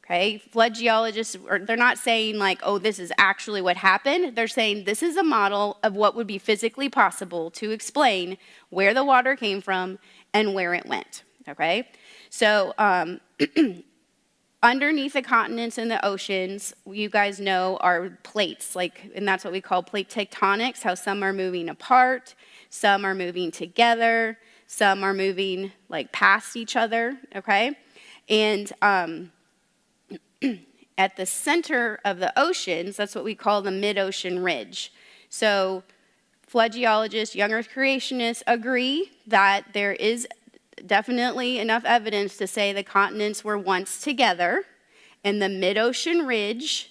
okay? Flood geologists, they're not saying like, oh, this is actually what happened. They're saying this is a model of what would be physically possible to explain where the water came from and where it went, okay? So underneath the continents and the oceans, you guys know, are plates, and that's what we call plate tectonics, how some are moving apart, some are moving together, some are moving like past each other, okay? And at the center of the oceans, that's what we call the mid-ocean ridge. So flood geologists, young earth creationists agree that there is definitely enough evidence to say the continents were once together, and the mid-ocean ridge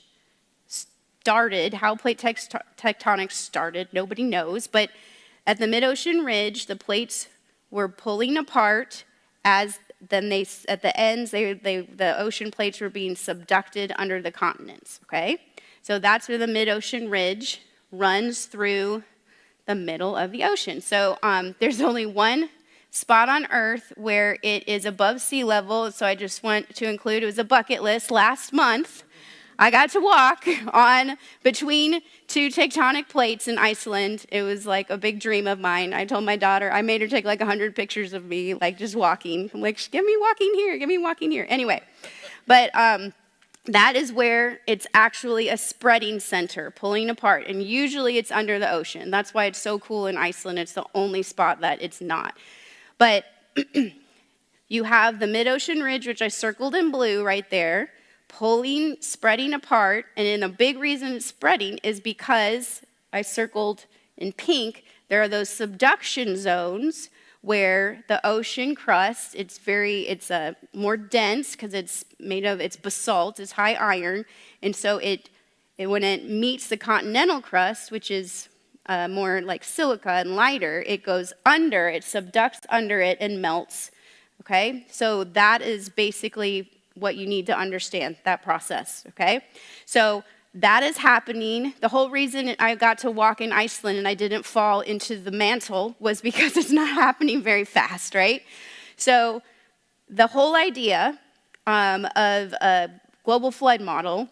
started, how plate tectonics started, nobody knows, but at the mid-ocean ridge, the plates were pulling apart as then at the ends, the ocean plates were being subducted under the continents, okay? So that's where the mid-ocean ridge runs through the middle of the ocean. So there's only one spot on Earth where it is above sea level. So I just want to include, it was a bucket list last month. I got to walk on between two tectonic plates in Iceland. It was like a big dream of mine. I told my daughter, I made her take like 100 pictures of me, like just walking. I'm like, give me walking here, give me walking here. Anyway, but that is where it's actually a spreading center, pulling apart. And usually it's under the ocean. That's why it's so cool in Iceland. It's the only spot that it's not. But you have the mid-ocean ridge, which I circled in blue right there, pulling, spreading apart. And then a big reason it's spreading is because I circled in pink, there are those subduction zones where the ocean crust, it's more dense because it's basalt, it's high iron. And so when it meets the continental crust, which is more like silica and lighter, it goes under, it subducts under it and melts. Okay, so that is basically what you need to understand, that process, okay? So that is happening. The whole reason I got to walk in Iceland and I didn't fall into the mantle was because it's not happening very fast, right? So the whole idea of a global flood model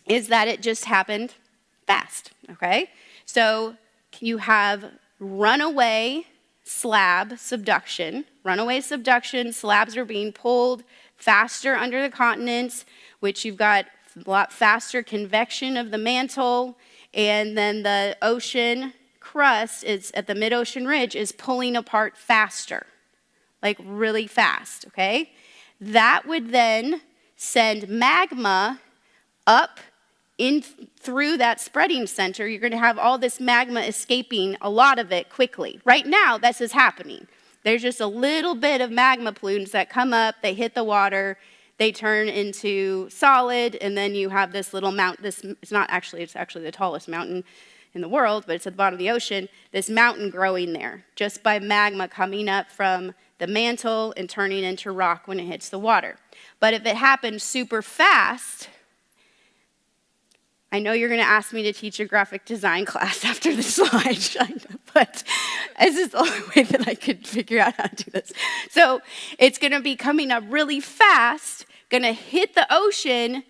is that it just happened fast, okay? So you have runaway slab subduction. Runaway subduction, slabs are being pulled faster under the continents, which you've got a lot faster convection of the mantle, and then the ocean crust is at the mid-ocean ridge is pulling apart faster, like really fast, okay? That would then send magma up in through that spreading center. You're going to have all this magma escaping, a lot of it quickly. Right now, this is happening. There's just a little bit of magma plumes that come up, they hit the water, they turn into solid, and then you have this little mountain. It's actually the tallest mountain in the world, but it's at the bottom of the ocean, this mountain growing there, just by magma coming up from the mantle and turning into rock when it hits the water. But if it happens super fast, I know you're going to ask me to teach a graphic design class after the slide, but this is the only way that I could figure out how to do this. So it's going to be coming up really fast, going to hit the ocean,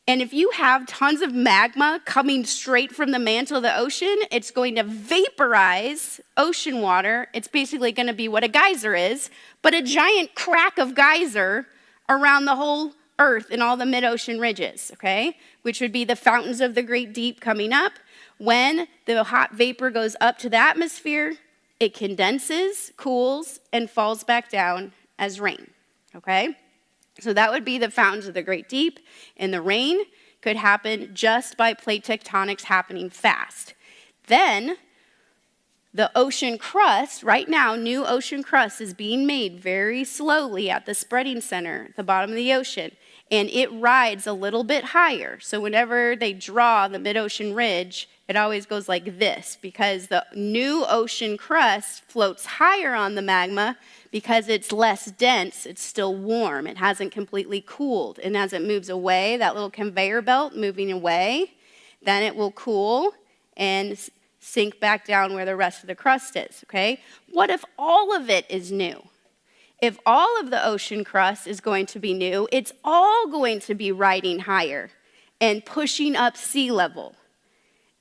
and if you have tons of magma coming straight from the mantle of the ocean, it's going to vaporize ocean water. It's basically going to be what a geyser is, but a giant crack of geyser around the whole Earth and all the mid-ocean ridges, okay? Which would be the fountains of the great deep coming up. When the hot vapor goes up to the atmosphere, it condenses, cools, and falls back down as rain, okay? So that would be the fountains of the great deep, and the rain could happen just by plate tectonics happening fast. Then the ocean crust, right now, new ocean crust is being made very slowly at the spreading center at the bottom of the ocean, and it rides a little bit higher. So whenever they draw the mid-ocean ridge, it always goes like this, because the new ocean crust floats higher on the magma because it's less dense, it's still warm, it hasn't completely cooled. And as it moves away, that little conveyor belt moving away, then it will cool and sink back down where the rest of the crust is, okay? What if all of it is new? If all of the ocean crust is going to be new, it's all going to be riding higher and pushing up sea level.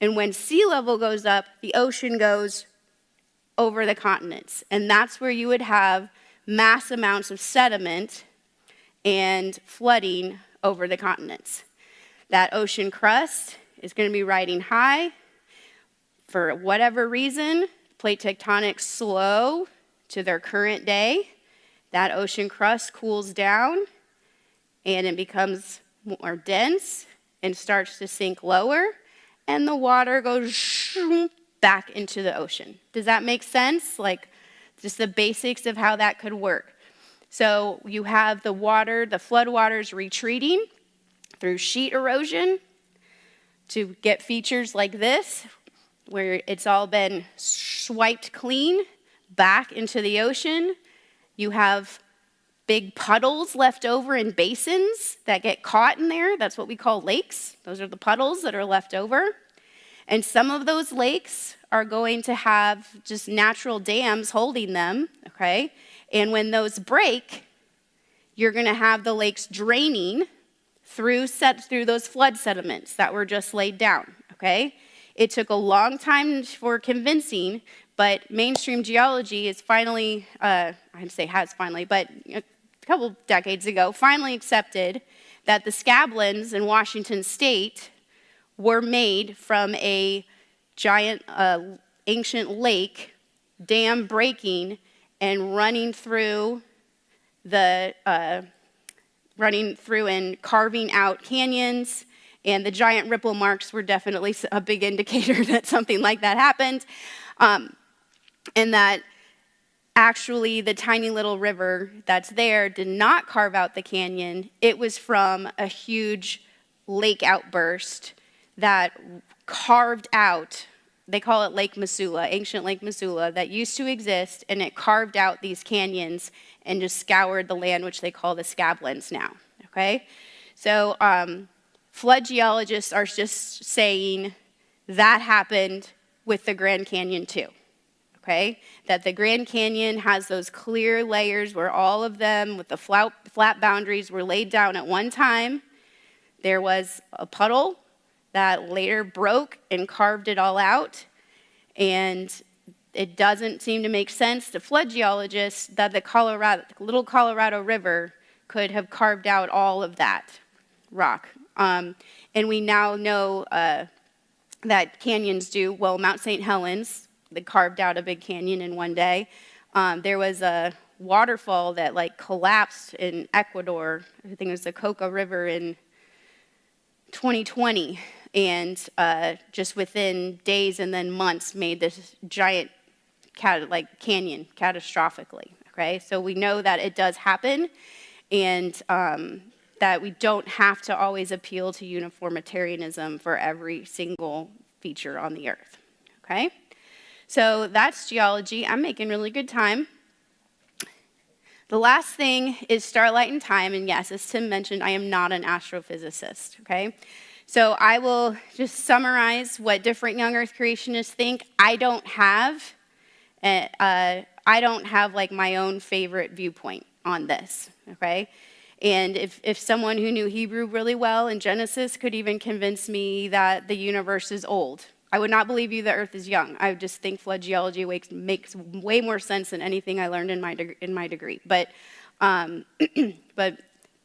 And when sea level goes up, the ocean goes over the continents. And that's where you would have mass amounts of sediment and flooding over the continents. That ocean crust is going to be riding high. For whatever reason, plate tectonics slow to their current day. That ocean crust cools down and it becomes more dense and starts to sink lower, and the water goes back into the ocean. Does that make sense? Like just the basics of how that could work. So you have the water, the flood waters retreating through sheet erosion to get features like this, where it's all been swiped clean back into the ocean. You have big puddles left over in basins that get caught in there. That's what we call lakes. Those are the puddles that are left over. And some of those lakes are going to have just natural dams holding them, okay? And when those break, you're going to have the lakes draining through those flood sediments that were just laid down, okay? It took a long time for convincing, but mainstream geology is finally, has finally, but a couple decades ago, finally accepted that the scablands in Washington state were made from a giant ancient lake, dam breaking and running through and carving out canyons, and the giant ripple marks were definitely a big indicator that something like that happened, and that actually the tiny little river that's there did not carve out the canyon. It was from a huge lake outburst that carved out, they call it Lake Missoula, ancient Lake Missoula, that used to exist, and it carved out these canyons and just scoured the land, which they call the scablands now, okay? So flood geologists are just saying that happened with the Grand Canyon too, okay? That the Grand Canyon has those clear layers where all of them with the flat boundaries were laid down at one time. There was a puddle that later broke and carved it all out, and it doesn't seem to make sense to flood geologists that the little Colorado River could have carved out all of that rock. And we now know that canyons do. Well, Mount St. Helens, they carved out a big canyon in one day. There was a waterfall that collapsed in Ecuador. I think it was the Coca River in 2020, and just within days and then months made this giant canyon catastrophically, okay? So we know that it does happen, and that we don't have to always appeal to uniformitarianism for every single feature on the earth, okay? So that's geology. I'm making really good time. The last thing is starlight and time, and yes, as Tim mentioned, I am not an astrophysicist, okay? So I will just summarize what different young earth creationists think. I don't have my own favorite viewpoint on this, okay? And if someone who knew Hebrew really well in Genesis could even convince me that the universe is old, I would not believe you the earth is young. I would just think flood geology makes way more sense than anything I learned in my degree. But I'm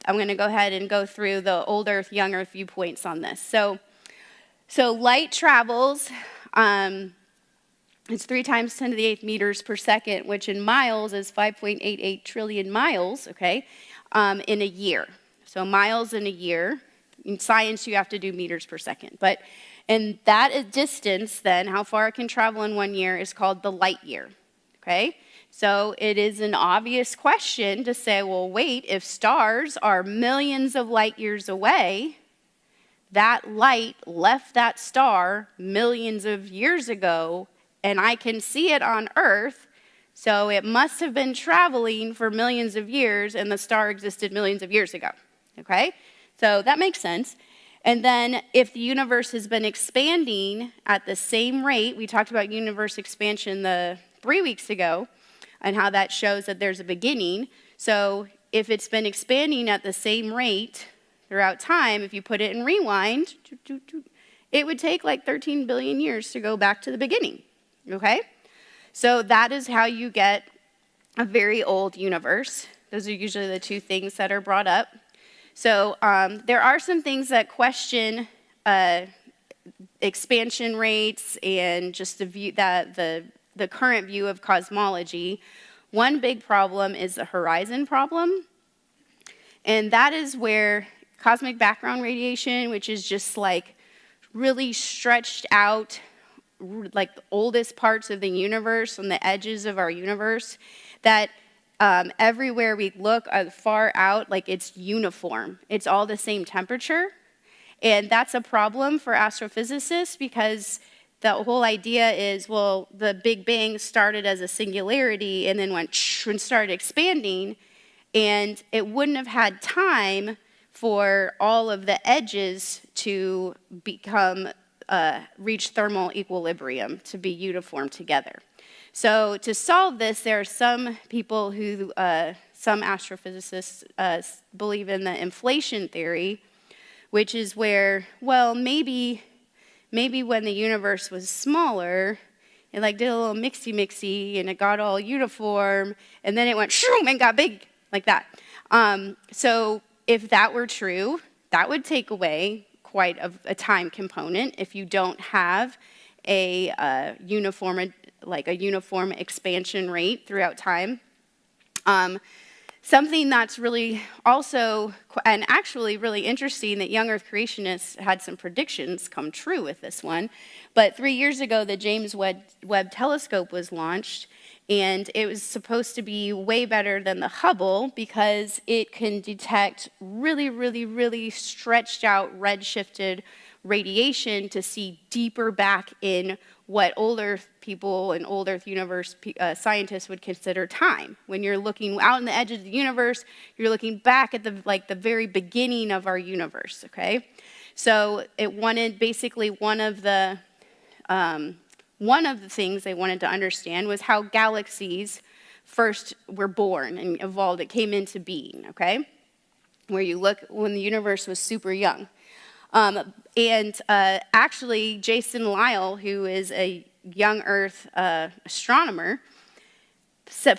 going to go ahead and go through the old earth, young earth viewpoints on this. So light travels, it's 3 times 10 to the 8th meters per second, which in miles is 5.88 trillion miles, okay, in a year. So miles in a year. In science, you have to do meters per second. And that distance, then, how far it can travel in 1 year, is called the light year, okay? So it is an obvious question to say, well, wait, if stars are millions of light years away, that light left that star millions of years ago, and I can see it on Earth, so it must have been traveling for millions of years, and the star existed millions of years ago, okay? So that makes sense. And then if the universe has been expanding at the same rate, we talked about universe expansion 3 weeks ago, and how that shows that there's a beginning. So if it's been expanding at the same rate throughout time, if you put it in rewind, it would take 13 billion years to go back to the beginning, okay? So that is how you get a very old universe. Those are usually the 2 things that are brought up. So there are some things that question expansion rates and just the view that the current view of cosmology. One big problem is the horizon problem, and that is where cosmic background radiation, which is just really stretched out, the oldest parts of the universe on the edges of our universe, that everywhere we look far out, it's uniform. It's all the same temperature. And that's a problem for astrophysicists because the whole idea is, well, the Big Bang started as a singularity and then went and started expanding, and it wouldn't have had time for all of the edges to become reach thermal equilibrium to be uniform together. So to solve this, there are some people who, some astrophysicists believe in the inflation theory, which is where, well, maybe when the universe was smaller, it like did a little mixy, and it got all uniform, and then it went shroom and got big, like that. So if that were true, that would take away quite a time component if you don't have a uniform expansion rate throughout time. Something that's really also, and actually really interesting, that young Earth creationists had some predictions come true with this one. But 3 years ago, the James Webb Telescope was launched, and it was supposed to be way better than the Hubble because it can detect really stretched out redshifted radiation to see deeper back in what old Earth people and old Earth universe scientists would consider time. When you're looking out on the edge of the universe, you're looking back at the very beginning of our universe, okay? So it wanted, basically one of the things they wanted to understand was how galaxies first were born and evolved. It came into being, okay? Where you look when the universe was super young. Actually, Jason Lisle, who is a young Earth astronomer,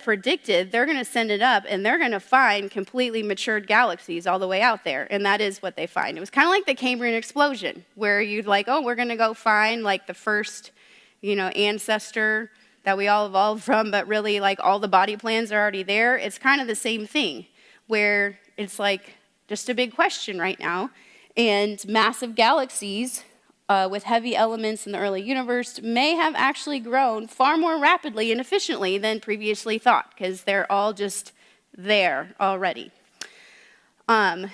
predicted they're going to send it up and they're going to find completely matured galaxies all the way out there. And that is what they find. It was kind of like the Cambrian explosion, where you'd like, oh, we're going to go find like the first, ancestor that we all evolved from, but really like all the body plans are already there. It's kind of the same thing, where it's like just a big question right now. And massive galaxies with heavy elements in the early universe may have actually grown far more rapidly and efficiently than previously thought, because they're all just there already. I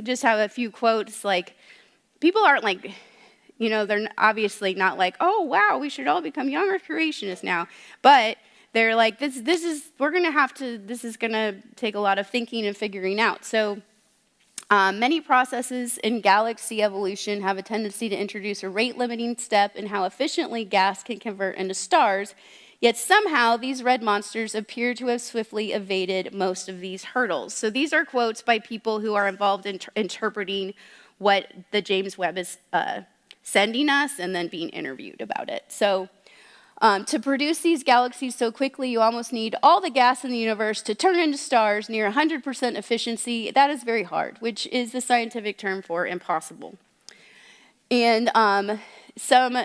just have a few quotes, like, people aren't like, they're obviously not like, oh, wow, we should all become young Earth creationists now. But they're like, this is going to take a lot of thinking and figuring out. So many processes in galaxy evolution have a tendency to introduce a rate-limiting step in how efficiently gas can convert into stars, yet somehow these red monsters appear to have swiftly evaded most of these hurdles. So these are quotes by people who are involved in interpreting what the James Webb is sending us and then being interviewed about it. So to produce these galaxies so quickly, you almost need all the gas in the universe to turn into stars near 100% efficiency. That is very hard, which is the scientific term for impossible. And some,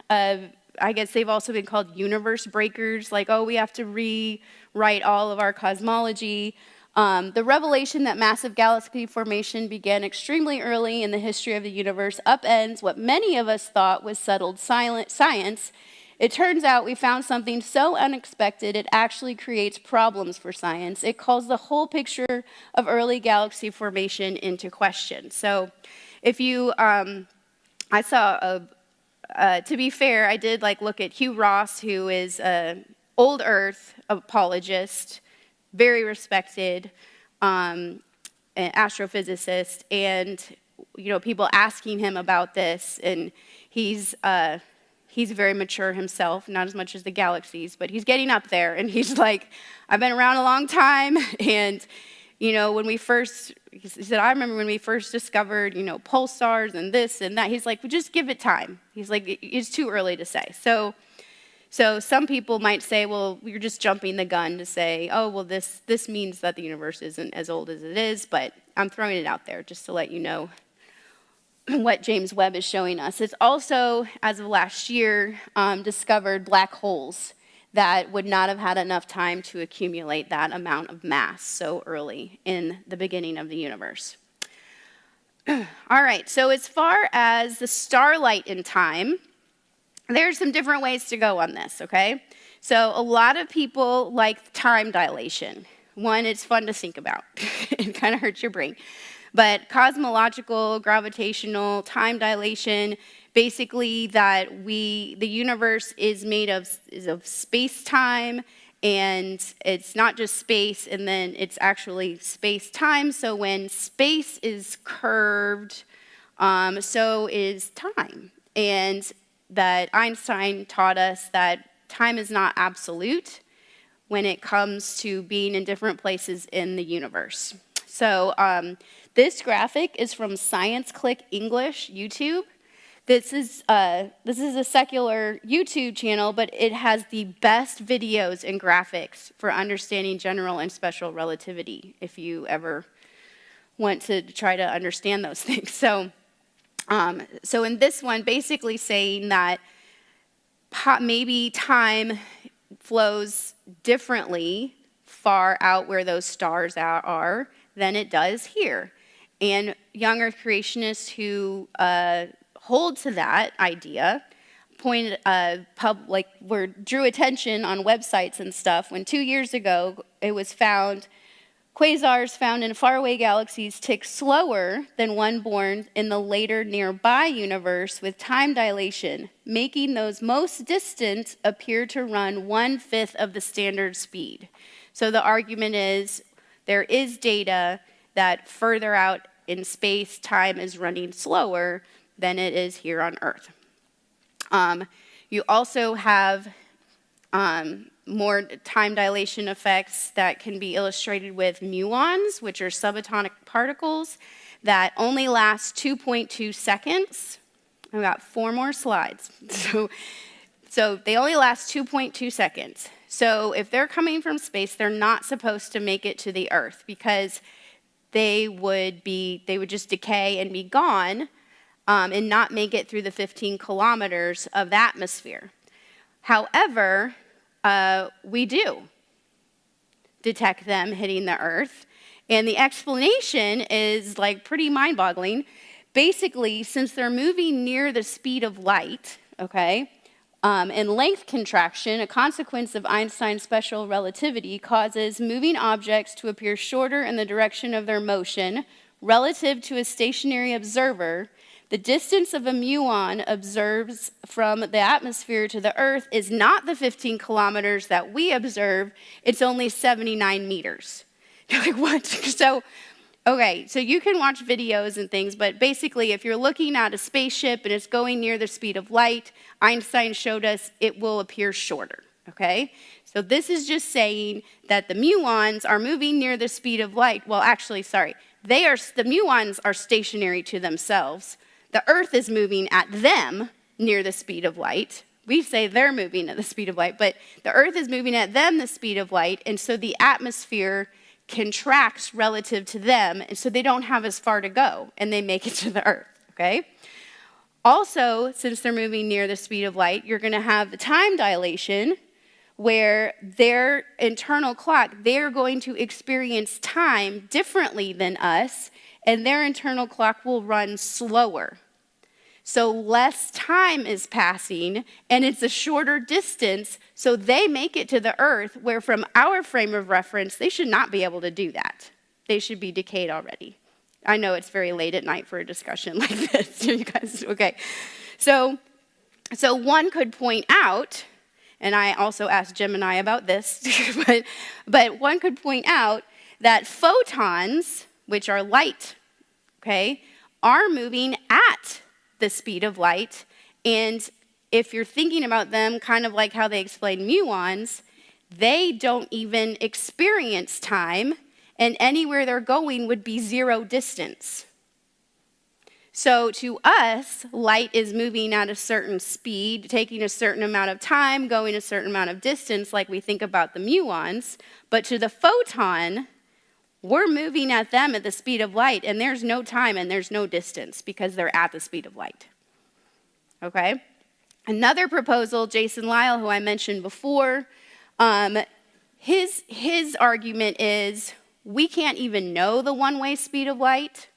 I guess they've also been called universe breakers, like, oh, we have to rewrite all of our cosmology. The revelation that massive galaxy formation began extremely early in the history of the universe upends what many of us thought was settled science. It turns out we found something so unexpected it actually creates problems for science. It calls the whole picture of early galaxy formation into question. So if you, I saw, to be fair, I did look at Hugh Ross, who is an old Earth apologist, very respected an astrophysicist, and people asking him about this, and he's very mature himself, not as much as the galaxies, but he's getting up there, and he's like, I've been around a long time, and, when we first, he said, I remember when we first discovered, pulsars and this and that. He's like, well, just give it time. He's like, it's too early to say. So some people might say, well, you're just jumping the gun to say, oh, well, this means that the universe isn't as old as it is, but I'm throwing it out there just to let you know what James Webb is showing us. It's also, as of last year, discovered black holes that would not have had enough time to accumulate that amount of mass so early in the beginning of the universe. All right, so as far as the starlight in time, there's some different ways to go on this, okay? So a lot of people like time dilation. One, it's fun to think about. It kind of hurts your brain. But cosmological, gravitational, time dilation, basically that the universe is made of space-time, and it's not just space, and then it's actually space-time. So when space is curved, so is time. and that Einstein taught us that time is not absolute when it comes to being in different places in the universe. So this graphic is from Science Click English YouTube. This is a secular YouTube channel, but it has the best videos and graphics for understanding general and special relativity, if you ever want to try to understand those things. So in this one, basically saying that maybe time flows differently far out where those stars are than it does here. And young earth creationists who hold to that idea drew attention on websites and stuff when 2 years ago it was found quasars found in faraway galaxies tick slower than one born in the later nearby universe with time dilation, making those most distant appear to run 1/5 of the standard speed. So the argument is there is data that further out in space, time is running slower than it is here on Earth. You also have more time dilation effects that can be illustrated with muons, which are subatomic particles that only last 2.2 seconds. I've got 4 more slides. So they only last 2.2 seconds. So if they're coming from space, they're not supposed to make it to the Earth because they would just decay and be gone and not make it through the 15 kilometers of the atmosphere. However, we do detect them hitting the Earth. And the explanation is pretty mind-boggling. Basically, since they're moving near the speed of light, okay, and length contraction, a consequence of Einstein's special relativity, causes moving objects to appear shorter in the direction of their motion relative to a stationary observer. The distance of a muon observes from the atmosphere to the Earth is not the 15 kilometers that we observe, it's only 79 meters. You're like, what? So you can watch videos and things, but basically if you're looking at a spaceship and it's going near the speed of light, Einstein showed us it will appear shorter, okay? So this is just saying that the muons are moving near the speed of light. Well, actually, sorry, the muons are stationary to themselves. The Earth is moving at them near the speed of light. We say they're moving at the speed of light, but the Earth is moving at them the speed of light, and so the atmosphere contracts relative to them, and so they don't have as far to go, and they make it to the Earth, okay? Also, since they're moving near the speed of light, you're going to have the time dilation, where their internal clock, they're going to experience time differently than us, and their internal clock will run slower. So less time is passing, and it's a shorter distance, so they make it to the Earth, where from our frame of reference, they should not be able to do that. They should be decayed already. I know it's very late at night for a discussion like this. You guys, okay. So one could point out, and I also asked Gemini about this, but one could point out that photons, which are light, okay, are moving at the speed of light, and if you're thinking about them kind of like how they explain muons, they don't even experience time, and anywhere they're going would be zero distance. So to us, light is moving at a certain speed, taking a certain amount of time, going a certain amount of distance, like we think about the muons, but to the photon, we're moving at them at the speed of light, and there's no time and there's no distance because they're at the speed of light. Okay? Another proposal, Jason Lyle, who I mentioned before, his argument is we can't even know the one-way speed of light,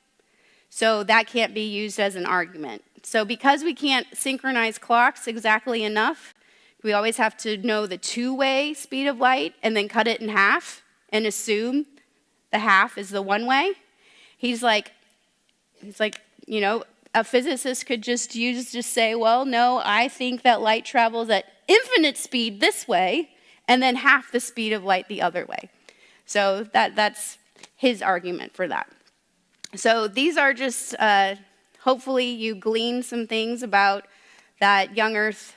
so that can't be used as an argument. So because we can't synchronize clocks exactly enough, we always have to know the two-way speed of light and then cut it in half and assume the half is the one way. He's like, you know, a physicist could just say, well, no, I think that light travels at infinite speed this way, and then half the speed of light the other way. So that's his argument for that. So these are just, hopefully you glean some things about that young Earth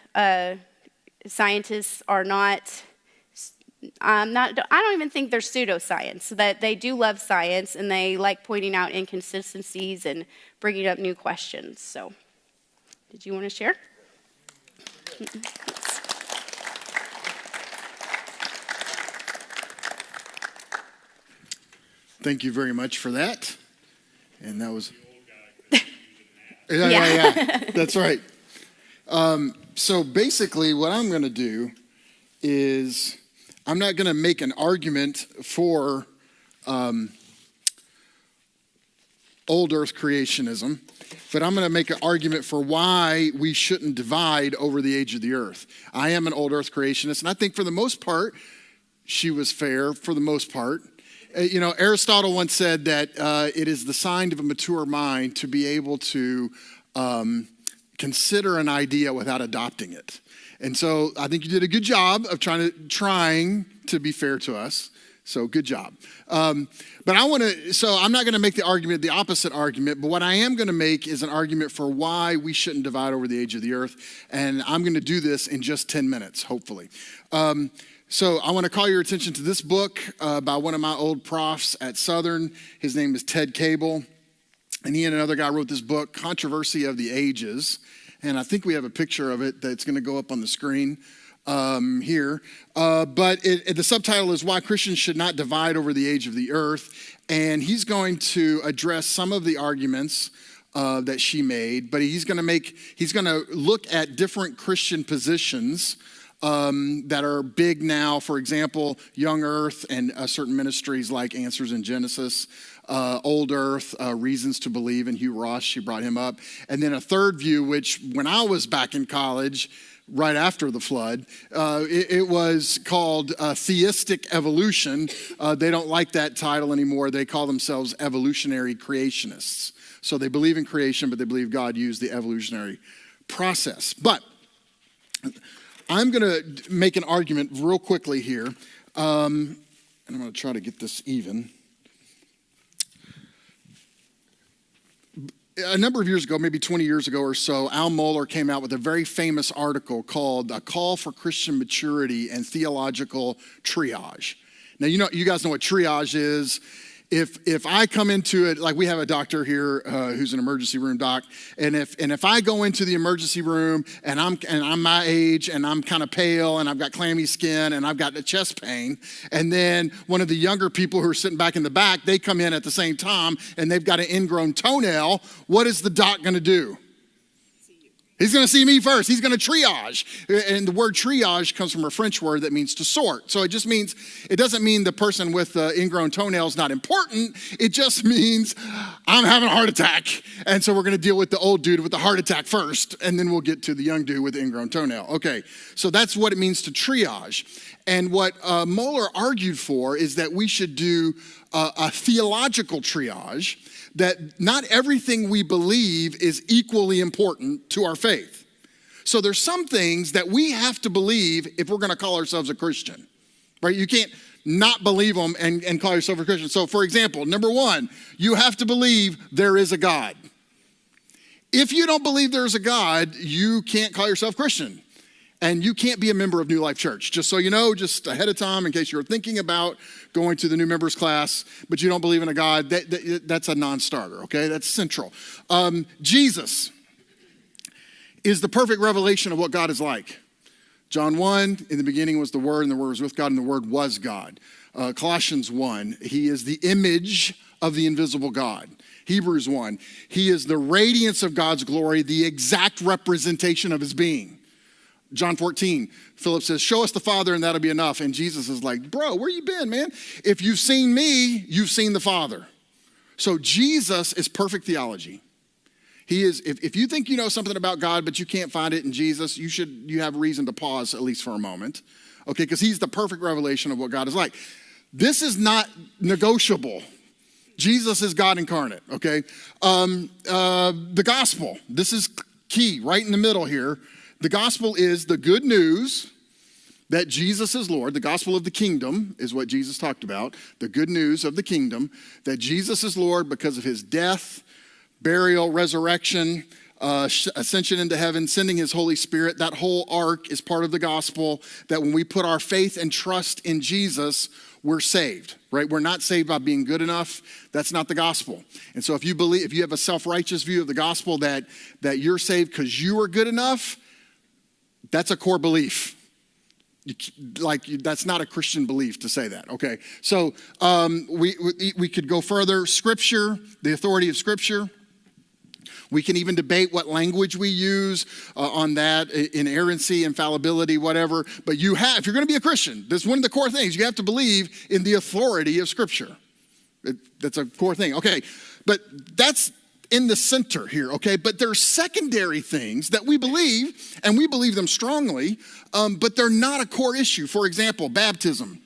scientists are not. I don't even think they're pseudoscience. That they do love science and they like pointing out inconsistencies and bringing up new questions. So, did you want to share? Thank you very much for that. And that was. Yeah. That's right. So basically, what I'm going to do is I'm not going to make an argument for old earth creationism, but I'm going to make an argument for why we shouldn't divide over the age of the earth. I am an old earth creationist, and I think for the most part, she was fair for the most part. Aristotle once said that it is the sign of a mature mind to be able to consider an idea without adopting it. And so I think you did a good job of trying to be fair to us. So good job. But I'm not going to make the opposite argument, but what I am going to make is an argument for why we shouldn't divide over the age of the earth. And I'm going to do this in just 10 minutes, hopefully. So I want to call your attention to this book by one of my old profs at Southern. His name is Ted Cable. And he and another guy wrote this book, Controversy of the Ages. And I think we have a picture of it that's going to go up on the screen here. But the subtitle is Why Christians Should Not Divide Over the Age of the Earth. And he's going to address some of the arguments that she made. But he's going to look at different Christian positions that are big now. For example, Young Earth and certain ministries like Answers in Genesis, Old Earth, Reasons to Believe, and Hugh Ross, she brought him up. And then a third view, which when I was back in college, right after the flood, it was called theistic evolution. They don't like that title anymore. They call themselves evolutionary creationists. So they believe in creation, but they believe God used the evolutionary process. But I'm going to make an argument real quickly here, and I'm going to try to get this even. A number of years ago, maybe 20 years ago or so, Al Mohler came out with a very famous article called A Call for Christian Maturity and Theological Triage. Now, you guys know what triage is. If I come into it, like we have a doctor here who's an emergency room doc, and if I go into the emergency room and I'm my age and I'm kind of pale and I've got clammy skin and I've got the chest pain, and then one of the younger people who are sitting back in the back, they come in at the same time and they've got an ingrown toenail, what is the doc going to do? He's going to see me first. He's going to triage. And the word triage comes from a French word that means to sort. So it doesn't mean the person with the ingrown toenail is not important. It just means I'm having a heart attack. And so we're going to deal with the old dude with the heart attack first, and then we'll get to the young dude with the ingrown toenail. Okay, so that's what it means to triage. And what Mohler argued for is that we should do a theological triage, that not everything we believe is equally important to our faith. So there's some things that we have to believe if we're going to call ourselves a Christian, right? You can't not believe them and call yourself a Christian. So for example, number one, you have to believe there is a God. If you don't believe there's a God, you can't call yourself Christian. And you can't be a member of New Life Church. Just so you know, just ahead of time, in case you're thinking about going to the new members class, but you don't believe in a God, that's a non-starter, okay? That's central. Jesus is the perfect revelation of what God is like. John 1, in the beginning was the Word, and the Word was with God, and the Word was God. Colossians 1, he is the image of the invisible God. Hebrews 1, he is the radiance of God's glory, the exact representation of his being. John 14, Philip says, show us the Father and that'll be enough. And Jesus is like, bro, where you been, man? If you've seen me, you've seen the Father. So Jesus is perfect theology. He is, if you think you know something about God, but you can't find it in Jesus, you have reason to pause at least for a moment. Okay, because he's the perfect revelation of what God is like. This is not negotiable. Jesus is God incarnate, okay? The gospel, this is key, right in the middle here. The gospel is the good news that Jesus is Lord. The gospel of the kingdom is what Jesus talked about. The good news of the kingdom, that Jesus is Lord because of his death, burial, resurrection, ascension into heaven, sending his Holy Spirit. That whole arc is part of the gospel, that when we put our faith and trust in Jesus, we're saved, right? We're not saved by being good enough. That's not the gospel. And so if you have a self-righteous view of the gospel that you're saved because you are good enough, that's a core belief. That's not a Christian belief to say that, okay? So we could go further. Scripture, the authority of Scripture. We can even debate what language we use on that, inerrancy, infallibility, whatever. But if you're going to be a Christian, that's one of the core things. You have to believe in the authority of Scripture. That's a core thing. Okay, but that's in the center here, okay? But there are secondary things that we believe, and we believe them strongly, but they're not a core issue. For example, baptism.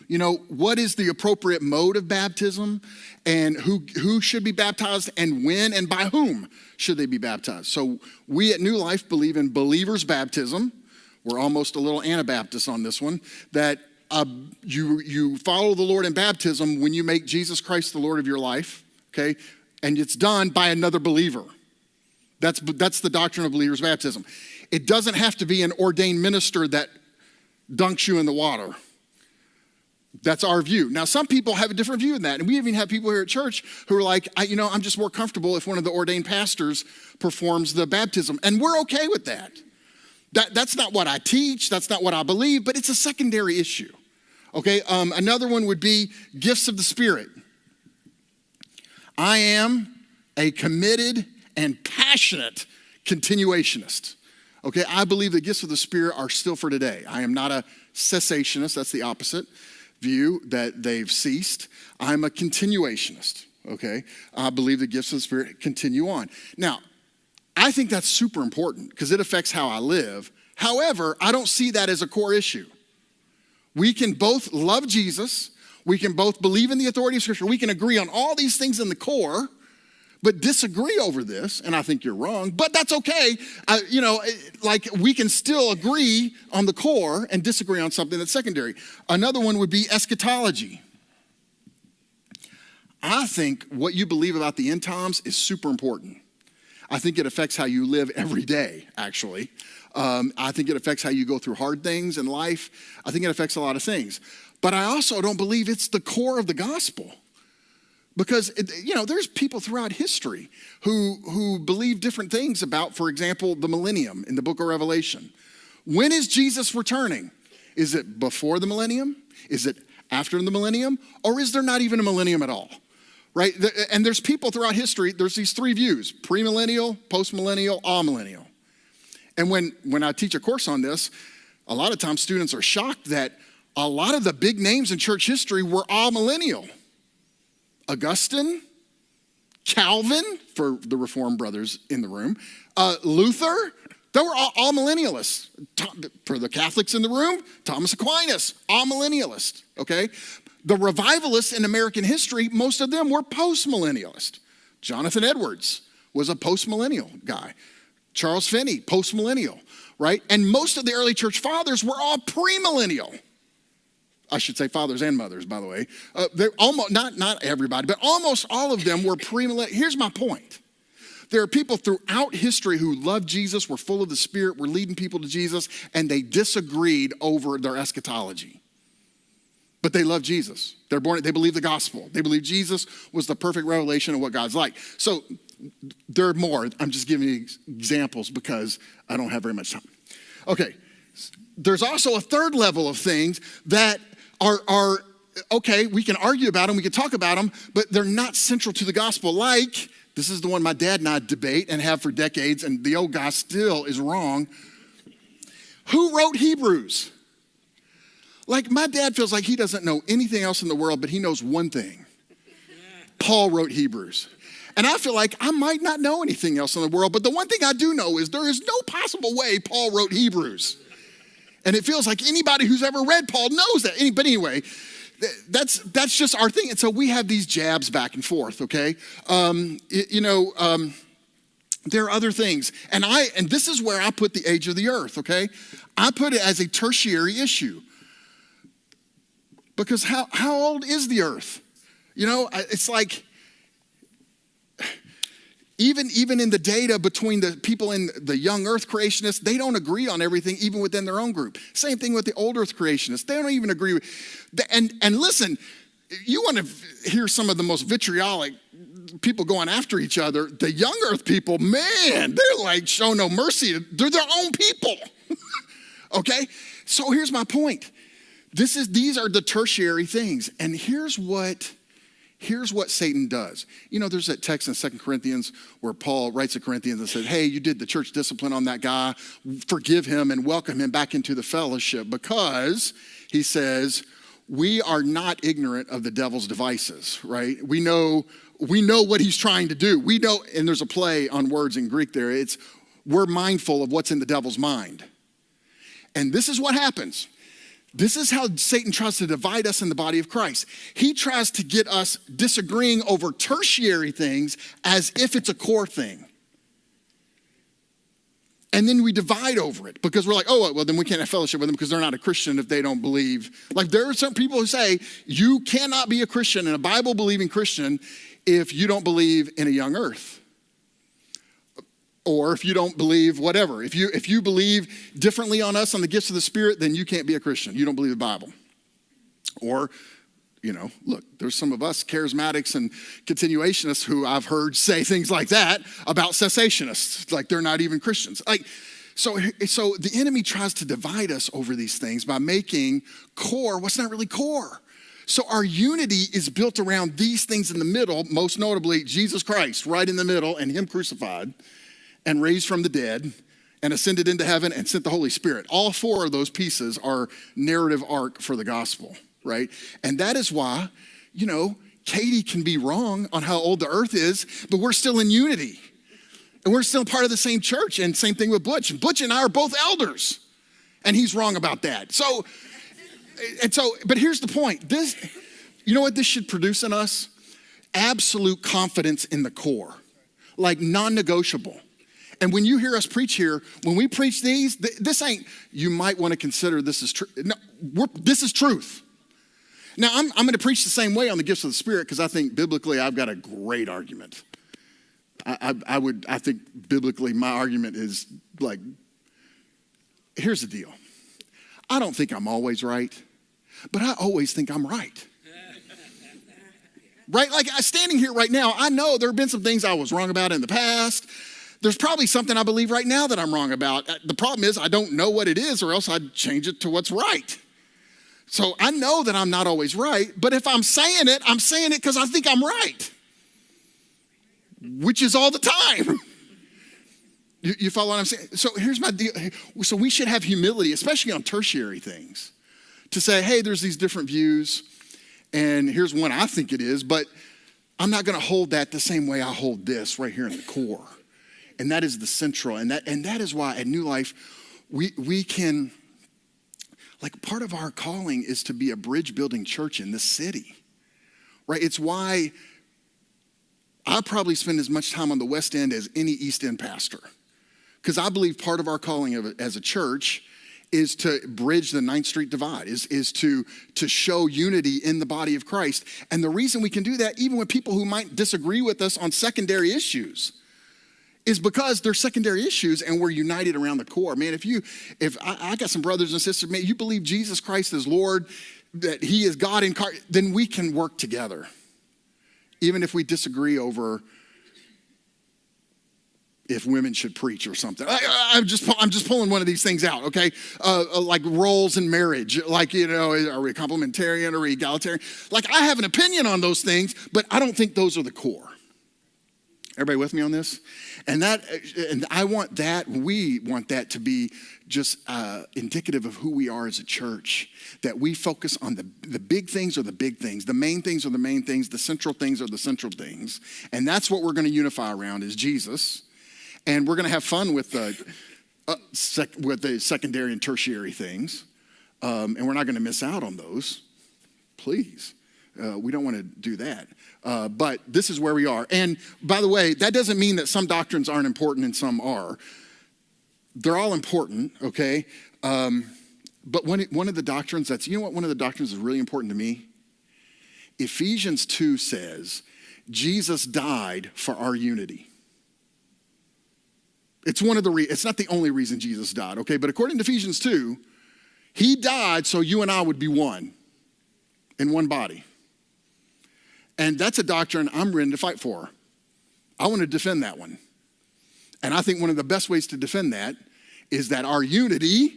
You know, what is the appropriate mode of baptism, and who should be baptized, and when and by whom should they be baptized? So we at New Life believe in believer's baptism. We're almost a little Anabaptist on this one, that you follow the Lord in baptism when you make Jesus Christ the Lord of your life, okay? And it's done by another believer. That's the doctrine of believer's baptism. It doesn't have to be an ordained minister that dunks you in the water. That's our view. Now, some people have a different view than that. And we even have people here at church who are like, I'm just more comfortable if one of the ordained pastors performs the baptism. And we're okay with that. That's not what I teach. That's not what I believe, but it's a secondary issue. Okay, another one would be gifts of the Spirit. I am a committed and passionate continuationist. Okay, I believe the gifts of the Spirit are still for today. I am not a cessationist. That's the opposite view, that they've ceased. I'm a continuationist, okay? I believe the gifts of the Spirit continue on. Now, I think that's super important because it affects how I live. However, I don't see that as a core issue. We can both love Jesus. We can both believe in the authority of Scripture. We can agree on all these things in the core, but disagree over this, and I think you're wrong, but that's okay. We can still agree on the core and disagree on something that's secondary. Another one would be eschatology. I think what you believe about the end times is super important. I think it affects how you live every day, actually. I think it affects how you go through hard things in life. I think it affects a lot of things. But I also don't believe it's the core of the gospel. Because, there's people throughout history who believe different things about, for example, the millennium in the book of Revelation. When is Jesus returning? Is it before the millennium? Is it after the millennium? Or is there not even a millennium at all? Right? And there's people throughout history, there's these three views: premillennial, postmillennial, amillennial. And when I teach a course on this, a lot of times students are shocked that a lot of the big names in church history were amillennial. Augustine, Calvin, for the Reformed brothers in the room, Luther, they were all millennialists. For the Catholics in the room, Thomas Aquinas, all millennialist, okay? The revivalists in American history, most of them were post-millennialist. Jonathan Edwards was a post-millennial guy. Charles Finney, post-millennial, right? And most of the early church fathers were all premillennial. I should say fathers and mothers, by the way. They're almost, not everybody, but almost all of them were premillennial. Here's my point. There are people throughout history who loved Jesus, were full of the Spirit, were leading people to Jesus, and they disagreed over their eschatology. But they love Jesus. They believe the gospel. They believe Jesus was the perfect revelation of what God's like. So there are more. I'm just giving you examples because I don't have very much time. Okay. There's also a third level of things that are okay, we can argue about them, we can talk about them, but they're not central to the gospel. Like, this is the one my dad and I debate and have for decades, and the old guy still is wrong. Who wrote Hebrews? Like, my dad feels like he doesn't know anything else in the world, but he knows one thing. Paul wrote Hebrews. And I feel like I might not know anything else in the world, but the one thing I do know is there is no possible way Paul wrote Hebrews. And it feels like anybody who's ever read Paul knows that. But anyway, that's just our thing. And so we have these jabs back and forth, okay? There are other things. And this is where I put the age of the earth, okay? I put it as a tertiary issue. Because how old is the earth? It's like, Even in the data between the people in the young earth creationists, they don't agree on everything, even within their own group. Same thing with the old earth creationists. They don't even agree with, and listen, you want to hear some of the most vitriolic people going after each other. The young earth people, man, they're like, show no mercy. They're their own people. Okay? So here's my point. These are the tertiary things. And here's what Satan does. You know, there's that text in 2 Corinthians where Paul writes to Corinthians and says, hey, you did the church discipline on that guy. Forgive him and welcome him back into the fellowship, because he says, we are not ignorant of the devil's devices, right? We know what he's trying to do. We know, and there's a play on words in Greek there. We're mindful of what's in the devil's mind. And this is what happens. This is how Satan tries to divide us in the body of Christ. He tries to get us disagreeing over tertiary things as if it's a core thing. And then we divide over it because we're like, oh, well, then we can't have fellowship with them because they're not a Christian if they don't believe. Like, there are some people who say you cannot be a Christian and a Bible-believing Christian if you don't believe in a young earth. Or if you don't believe whatever. If you believe differently on us on the gifts of the Spirit, then you can't be a Christian. You don't believe the Bible. Or, you know, look, there's some of us charismatics and continuationists who I've heard say things like that about cessationists, like they're not even Christians. So the enemy tries to divide us over these things by making core what's not really core. So our unity is built around these things in the middle, most notably Jesus Christ right in the middle and him crucified and raised from the dead and ascended into heaven and sent the Holy Spirit. All four of those pieces are narrative arc for the gospel, right? And that is why, you know, Katy can be wrong on how old the earth is, but we're still in unity. And we're still part of the same church. And same thing with Butch. Butch and I are both elders. And he's wrong about that. But here's the point. You know what this should produce in us? Absolute confidence in the core. Like non-negotiable. And when you hear us preach here, when we preach these, this ain't, you might want to consider this is true. No, this is truth. Now, I'm going to preach the same way on the gifts of the Spirit because I think biblically I've got a great argument. I think biblically my argument is like, here's the deal. I don't think I'm always right, but I always think I'm right. Right? Like standing here right now, I know there have been some things I was wrong about in the past. There's probably something I believe right now that I'm wrong about. The problem is I don't know what it is, or else I'd change it to what's right. So I know that I'm not always right, but if I'm saying it because I think I'm right, which is all the time. You follow what I'm saying? So here's my deal. So we should have humility, especially on tertiary things, to say, hey, there's these different views, and here's one I think it is, but I'm not going to hold that the same way I hold this right here in the core. And that is the central. And that is why at New Life, we can, like, part of our calling is to be a bridge building church in this city, right? It's why I probably spend as much time on the West End as any East End pastor. Because I believe part of our calling as a church is to bridge the 9th Street divide, is to show unity in the body of Christ. And the reason we can do that, even with people who might disagree with us on secondary issues, is because they're secondary issues and we're united around the core. Man, if I got some brothers and sisters, man, you believe Jesus Christ is Lord, that he is God incarnate, then we can work together. Even if we disagree over if women should preach or something. I'm just pulling one of these things out, okay? Like roles in marriage, like, you know, are we complementarian or egalitarian? Like, I have an opinion on those things, but I don't think those are the core. Everybody with me on this? And I want that, we want that to be just indicative of who we are as a church, that we focus on the big things are the big things, the main things are the main things, the central things are the central things. And that's what we're going to unify around is Jesus. And we're going to have fun with the secondary and tertiary things. And we're not going to miss out on those. Please. We don't want to do that. But this is where we are. And by the way, that doesn't mean that some doctrines aren't important and some are. They're all important, okay? But one of the doctrines one of the doctrines is really important to me? Ephesians 2 says, Jesus died for our unity. It's one of the it's not the only reason Jesus died, okay? But according to Ephesians 2, he died so you and I would be one in one body. And that's a doctrine I'm ready to fight for. I want to defend that one. And I think one of the best ways to defend that is that our unity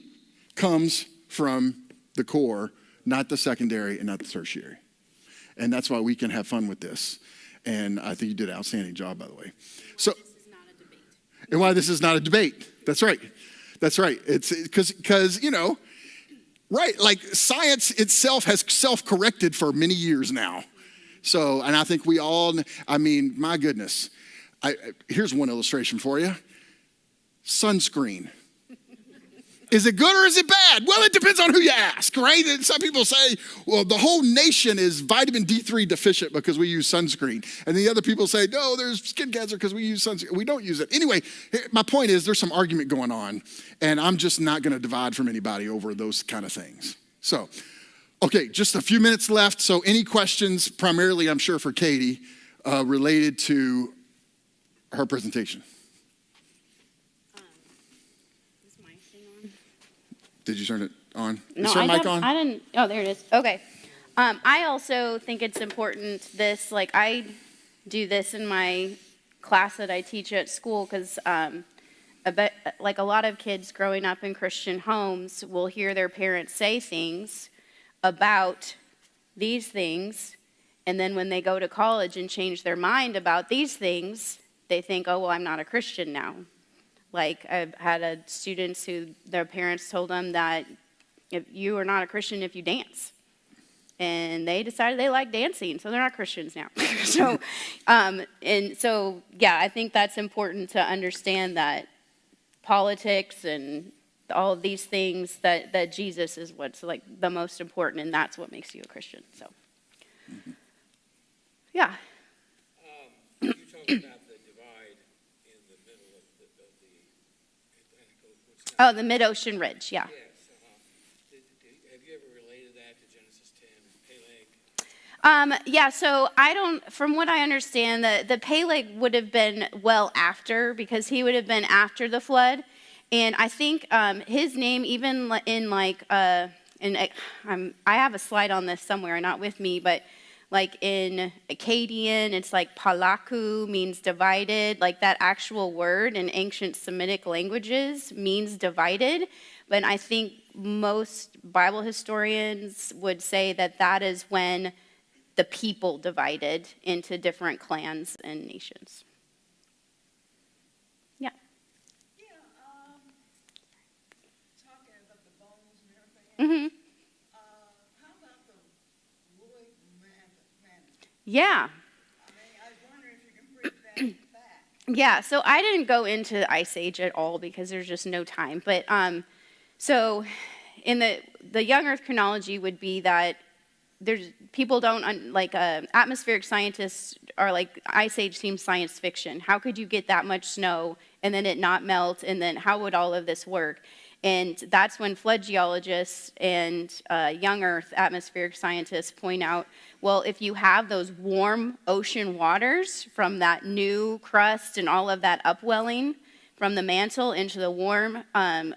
comes from the core, not the secondary and not the tertiary. And that's why we can have fun with this. And I think you did an outstanding job, by the way. So, This is not a debate. and why this is not a debate. That's right. That's right. It's because, right, like science itself has self-corrected for many years now. So, and I think we all, my goodness. Here's one illustration for you. Sunscreen. Is it good or is it bad? Well, it depends on who you ask, right? And some people say, well, the whole nation is vitamin D3 deficient because we use sunscreen. And the other people say, no, there's skin cancer because we use sunscreen. We don't use it. Anyway, my point is there's some argument going on, and I'm just not going to divide from anybody over those kind of things. So, okay, just a few minutes left. So any questions, primarily I'm sure for Katy, related to her presentation? Did you turn it on? No, Is her mic on? I didn't. Oh, there it is. Okay. I also think it's important I do this in my class that I teach at school because a lot of kids growing up in Christian homes will hear their parents say things about these things, and then when they go to college and change their mind about these things, they think, oh, well, I'm not a Christian now. Like, I've had students who their parents told them that if you are not a Christian if you dance. And they decided they like dancing, so they're not Christians now. I think that's important to understand that politics and all of these things, that Jesus is what's like the most important, and that's what makes you a Christian. So, yeah. You talked about the divide in the middle of the Atlantic Ocean. Oh, the mid-ocean ridge, yeah. Yes. Have you ever related that to Genesis 10, Peleg? So from what I understand, the Peleg would have been well after, because he would have been after the flood. And I think his name, even I have a slide on this somewhere, not with me, but like in Akkadian, it's like palaku means divided. Like that actual word in ancient Semitic languages means divided. But I think most Bible historians would say that is when the people divided into different clans and nations. Yeah. Talking about the bones and everything. Mm-hmm. How about the woolly mammoth? Yeah. I was wondering if you can bring that back. Yeah, so I didn't go into Ice Age at all because there's just no time. But so in the young Earth chronology would be that there's people don't atmospheric scientists are like Ice Age seems science fiction. How could you get that much snow and then it not melt, and then how would all of this work? And that's when flood geologists and young Earth atmospheric scientists point out, well, if you have those warm ocean waters from that new crust and all of that upwelling from the mantle into the warm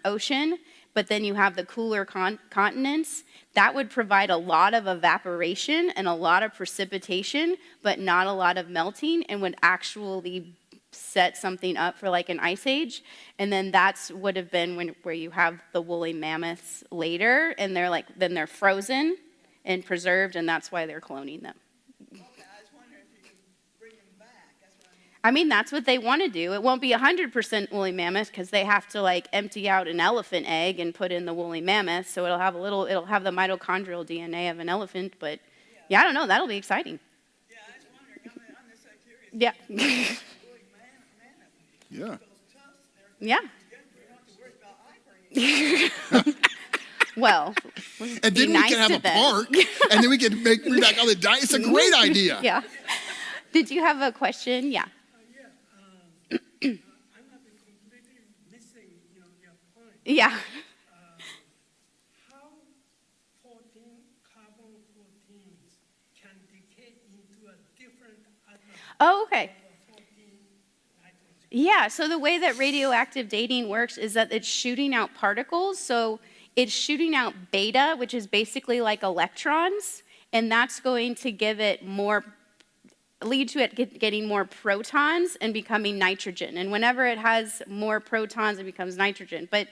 ocean, but then you have the cooler continents, that would provide a lot of evaporation and a lot of precipitation, but not a lot of melting, and would actually set something up for like an ice age. And then that's would have been where you have the woolly mammoths later, and they're frozen and preserved, and that's why they're cloning them. Okay, I was wondering if you can bring them back. That's what I mean. That's what they want to do. It won't be 100% woolly mammoth because they have to empty out an elephant egg and put in the woolly mammoth. So it'll have the mitochondrial DNA of an elephant. But yeah, I don't know. That'll be exciting. Yeah, I was wondering. I'm just so curious. Yeah. Woolly mammoth. Yeah. Those tusks and everything. Yeah. You don't have to worry about eye Well, And then we can have a park, and then we can bring back all the diet. It's a great idea. Yeah. Did you have a question? Yeah. I'm not completely missing your point. Yeah. How 14 carbon 14s can decay into a different atom Oh, okay. of 14 nitrogen? Yeah, so the way that radioactive dating works is that it's shooting out particles. So it's shooting out beta, which is basically like electrons, and that's going to lead to it getting more protons and becoming nitrogen. And whenever it has more protons, it becomes nitrogen. But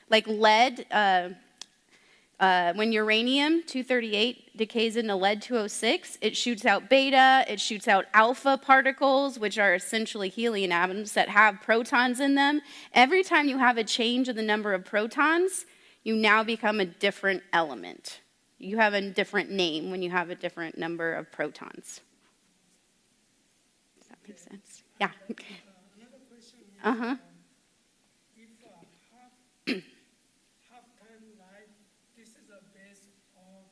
like lead, when uranium-238 decays into lead-206, it shoots out beta, it shoots out alpha particles, which are essentially helium atoms that have protons in them. Every time you have a change in the number of protons, you now become a different element. You have a different name when you have a different number of protons. Does that make sense? Yeah. Another question is, Uh-huh. if half-time life, this is a base of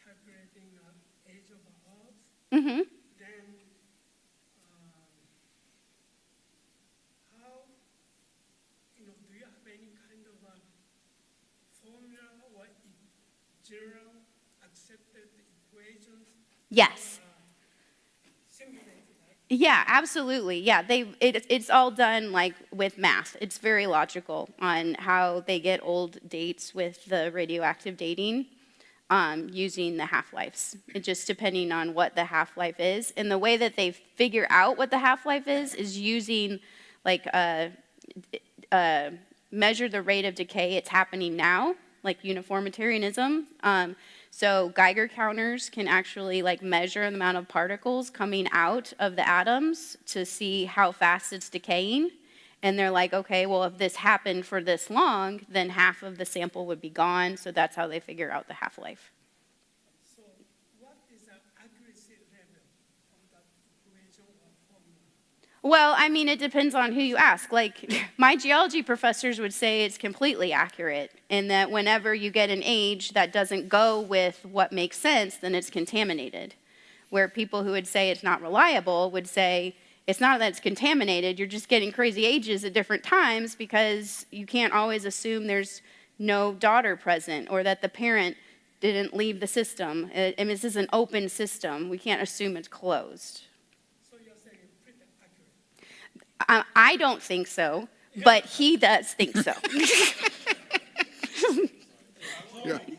calculating age of the Earth, Mm-hmm. then how, do you have any kind of a formula or general accepted equations? Yes. Simulate that. Yeah, absolutely. Yeah, it's all done like with math. It's very logical on how they get old dates with the radioactive dating using the half-lives. It just depending on what the half-life is. And the way that they figure out what the half-life is using like measure the rate of decay it's happening now, like uniformitarianism. So Geiger counters can actually like measure the amount of particles coming out of the atoms to see how fast it's decaying. And they're like, okay, well, if this happened for this long, then half of the sample would be gone. So that's how they figure out the half-life. So what is the accuracy level of that equation or formula? Well, I mean, it depends on who you ask. Like, my geology professors would say it's completely accurate, and that whenever you get an age that doesn't go with what makes sense, then it's contaminated. Where people who would say it's not reliable would say, it's not that it's contaminated, you're just getting crazy ages at different times because you can't always assume there's no daughter present or that the parent didn't leave the system. I mean, this is an open system. We can't assume it's closed. So you're saying pretty accurate. I don't think so, but he does think so.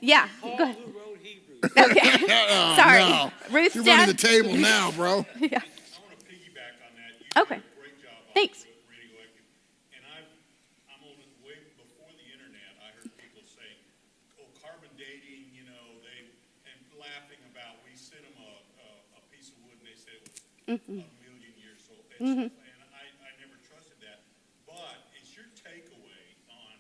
Yeah, go ahead. Who wrote Hebrews? Okay, sorry. No. Ruth's You're running dad? the table now, bro. Yeah. I want to piggyback on that. You Okay. did a great job on Thanks. radioactive. And I'm old, way before the internet, I heard people say, oh, carbon dating, and laughing about, we sent them a piece of wood and they said it was a million years old. And I never trusted that. But is your takeaway on,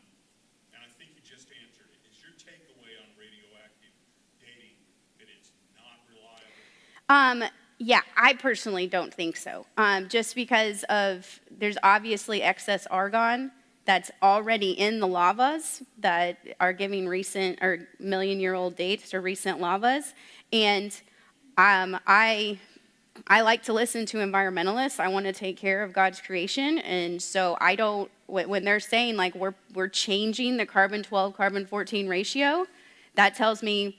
and I think you just answered it, is your takeaway on radioactive dating that it's not reliable? Yeah, I personally don't think so. Just because there's obviously excess argon that's already in the lavas that are giving recent or million-year-old dates or recent lavas. And I like to listen to environmentalists. I want to take care of God's creation. And so I don't, when they're saying like we're changing the carbon-12, carbon-14 ratio, that tells me,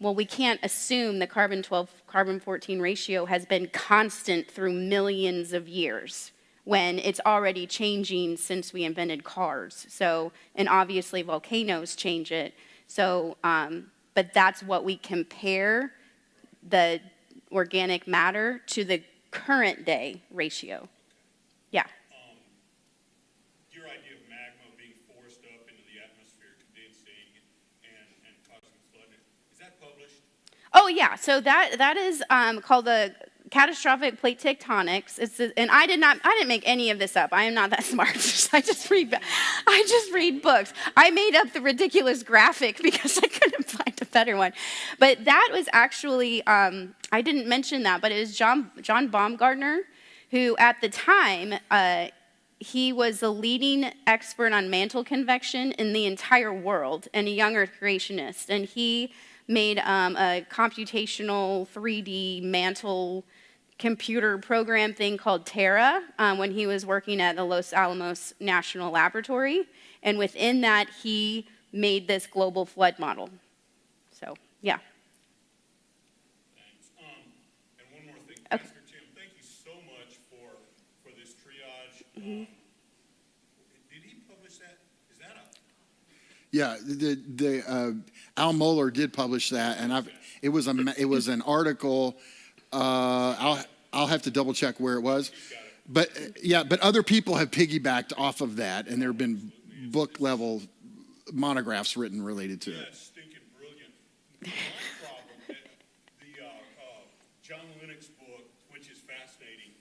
well, we can't assume the carbon-12, carbon-14 ratio has been constant through millions of years when it's already changing since we invented cars. So, and obviously volcanoes change it. So, but that's what we compare the organic matter to the current day ratio. Yeah. Your idea of magma being forced up into the atmosphere, condensing and causing flooding, is that published? Oh yeah, so that is called the catastrophic plate tectonics. And I didn't make any of this up. I am not that smart. I just read books. I made up the ridiculous graphic because I couldn't find a better one. But that was actually I didn't mention that, but it was John Baumgartner, who at the time he was the leading expert on mantle convection in the entire world and a young Earth creationist, and he made a computational 3D mantle computer program thing called Terra when he was working at the Los Alamos National Laboratory. And within that, he made this global flood model. So, yeah. Thanks. And one more thing, Okay. Pastor Tim, thank you so much for this triage Did he publish that? Is that a? Yeah, Al Mohler did publish that, and it was an article. I'll have to double check where it was, but but other people have piggybacked off of that, and there have been book level monographs written related to it. That's stinking brilliant. My problem, the John Lennox book, which is fascinating,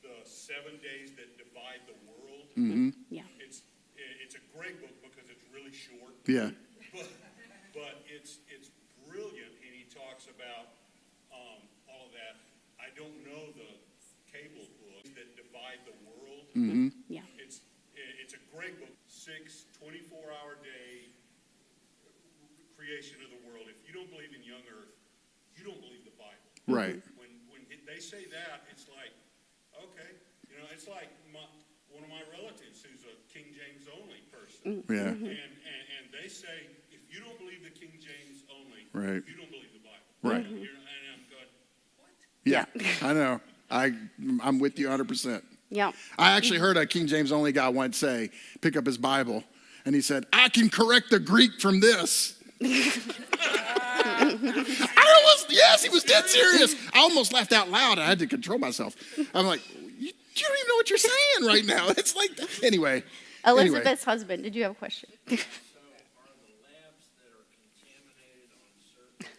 the 7 Days That Divide the World. Mm-hmm. Yeah. It's a great book because it's really short. Yeah. But it's brilliant, and he talks about all of that. I don't know the cable book that divide the world. Mm-hmm. Yeah. It's a great book. 24-hour day creation of the world. If you don't believe in young Earth, you don't believe the Bible. Right. When they say that, it's like, okay, it's like one of my relatives who's a King James only person. Yeah. And they say, if you don't believe the King James only, Right. you don't believe the Bible. Right. And I'm going, what? Yeah, I know. I'm with you 100%. Yeah. I actually heard a King James only guy once pick up his Bible, and he said, "I can correct the Greek from this." Yes, he was dead serious. I almost laughed out loud. I had to control myself. I'm like, you don't even know what you're saying right now. It's like, anyway. Elizabeth's husband, did you have a question? So are the labs that are contaminated on certain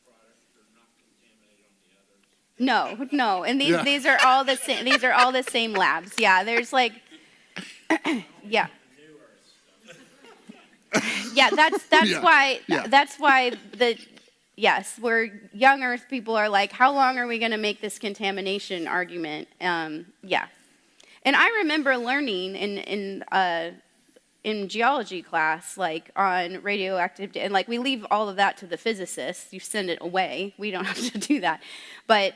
products or not contaminated on the others? No, and these are all the same. These are all the same labs. Yeah, there's like, yeah, yeah. That's Yeah. why Yeah. that's why where young Earth people are like, how long are we going to make this contamination argument? Yeah, and I remember learning in geology class, like on radioactivity, and like we leave all of that to the physicists. You send it away. We don't have to do that, but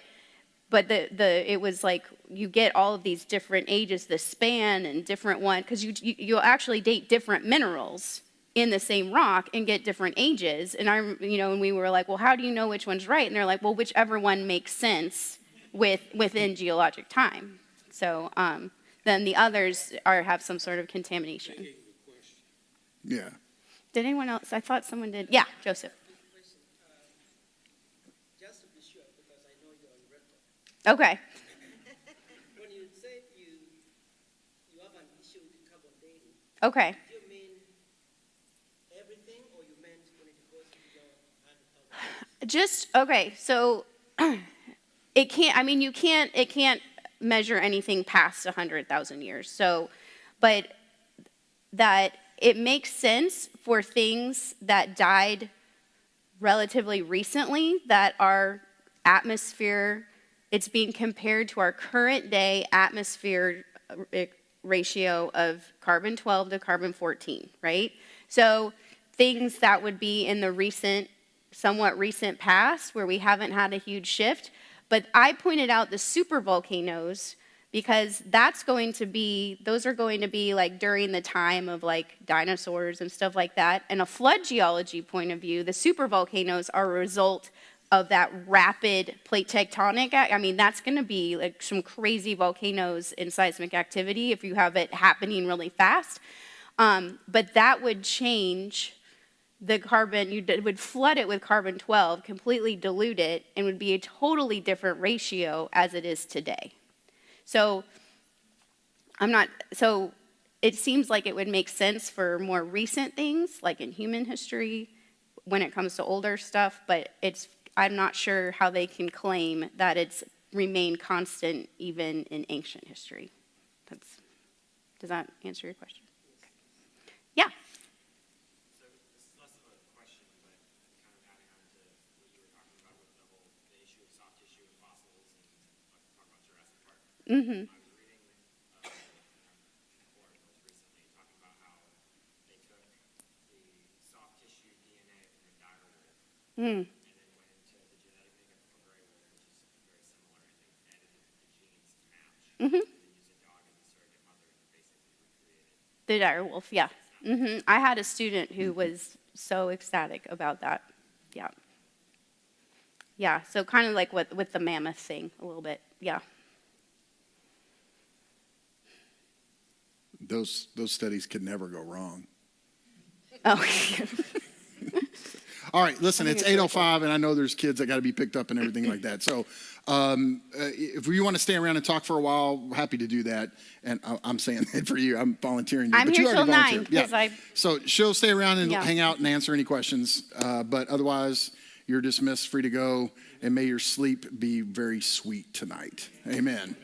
it was like you get all of these different ages, the span and different one, because you'll actually date different minerals in the same rock and get different ages. And and we were like, well, how do you know which one's right? And they're like, well, whichever one makes sense within geologic time. So then the others have some sort of contamination. Yeah. Did anyone else? I thought someone did. Yeah, Joseph. Just to be sure, because I know you're a rector. Okay. When you say you have an issue with carbon dating, Okay. do you mean everything, or you meant when it goes beyond 100,000 years? Just okay. So it can't. I mean, you can't. It can't measure anything past 100,000 years. So, but that it makes sense for things that died relatively recently, that our atmosphere, it's being compared to our current day atmosphere ratio of carbon-12 to carbon-14, right? So things that would be in the somewhat recent past where we haven't had a huge shift. But I pointed out the supervolcanoes because those are going to be like during the time of like dinosaurs and stuff like that. And a flood geology point of view, the supervolcanoes are a result of that rapid plate tectonic. I mean, that's going to be like some crazy volcanoes in seismic activity if you have it happening really fast. But that would change the carbon, you would flood it with carbon-12, completely dilute it, and would be a totally different ratio as it is today. So it seems like it would make sense for more recent things, like in human history, when it comes to older stuff, but I'm not sure how they can claim that it's remained constant even in ancient history. Does that answer your question? Okay. Yeah. So this is less of a question, but kind of adding on to what you were talking about with the issue of soft tissue and fossils, and talk about Jurassic Park. Mm-hmm. I was reading a report most recently talking about how they took the soft tissue DNA from a dire wolf and then went into the genetic makeup of a gray wolf, which is very similar, and they edited the genes to match. Mm-hmm. And then used a dog as a surrogate mother and basically recreated. The dire wolf, yeah. Mm-hmm. I had a student who was so ecstatic about that. Yeah. Yeah, so kind of like with the mammoth thing a little bit. Yeah. those studies could never go wrong. Oh, All right, listen, think it's it's really 8:05, and I know there's kids that got to be picked up and everything like that. So if you want to stay around and talk for a while, we're happy to do that. And I'm saying that for you. I'm volunteering you. I'm but here you already till 9, volunteered. 'cause I- So she'll stay around and Yeah. hang out and answer any questions. But otherwise, you're dismissed, free to go. And may your sleep be very sweet tonight. Amen.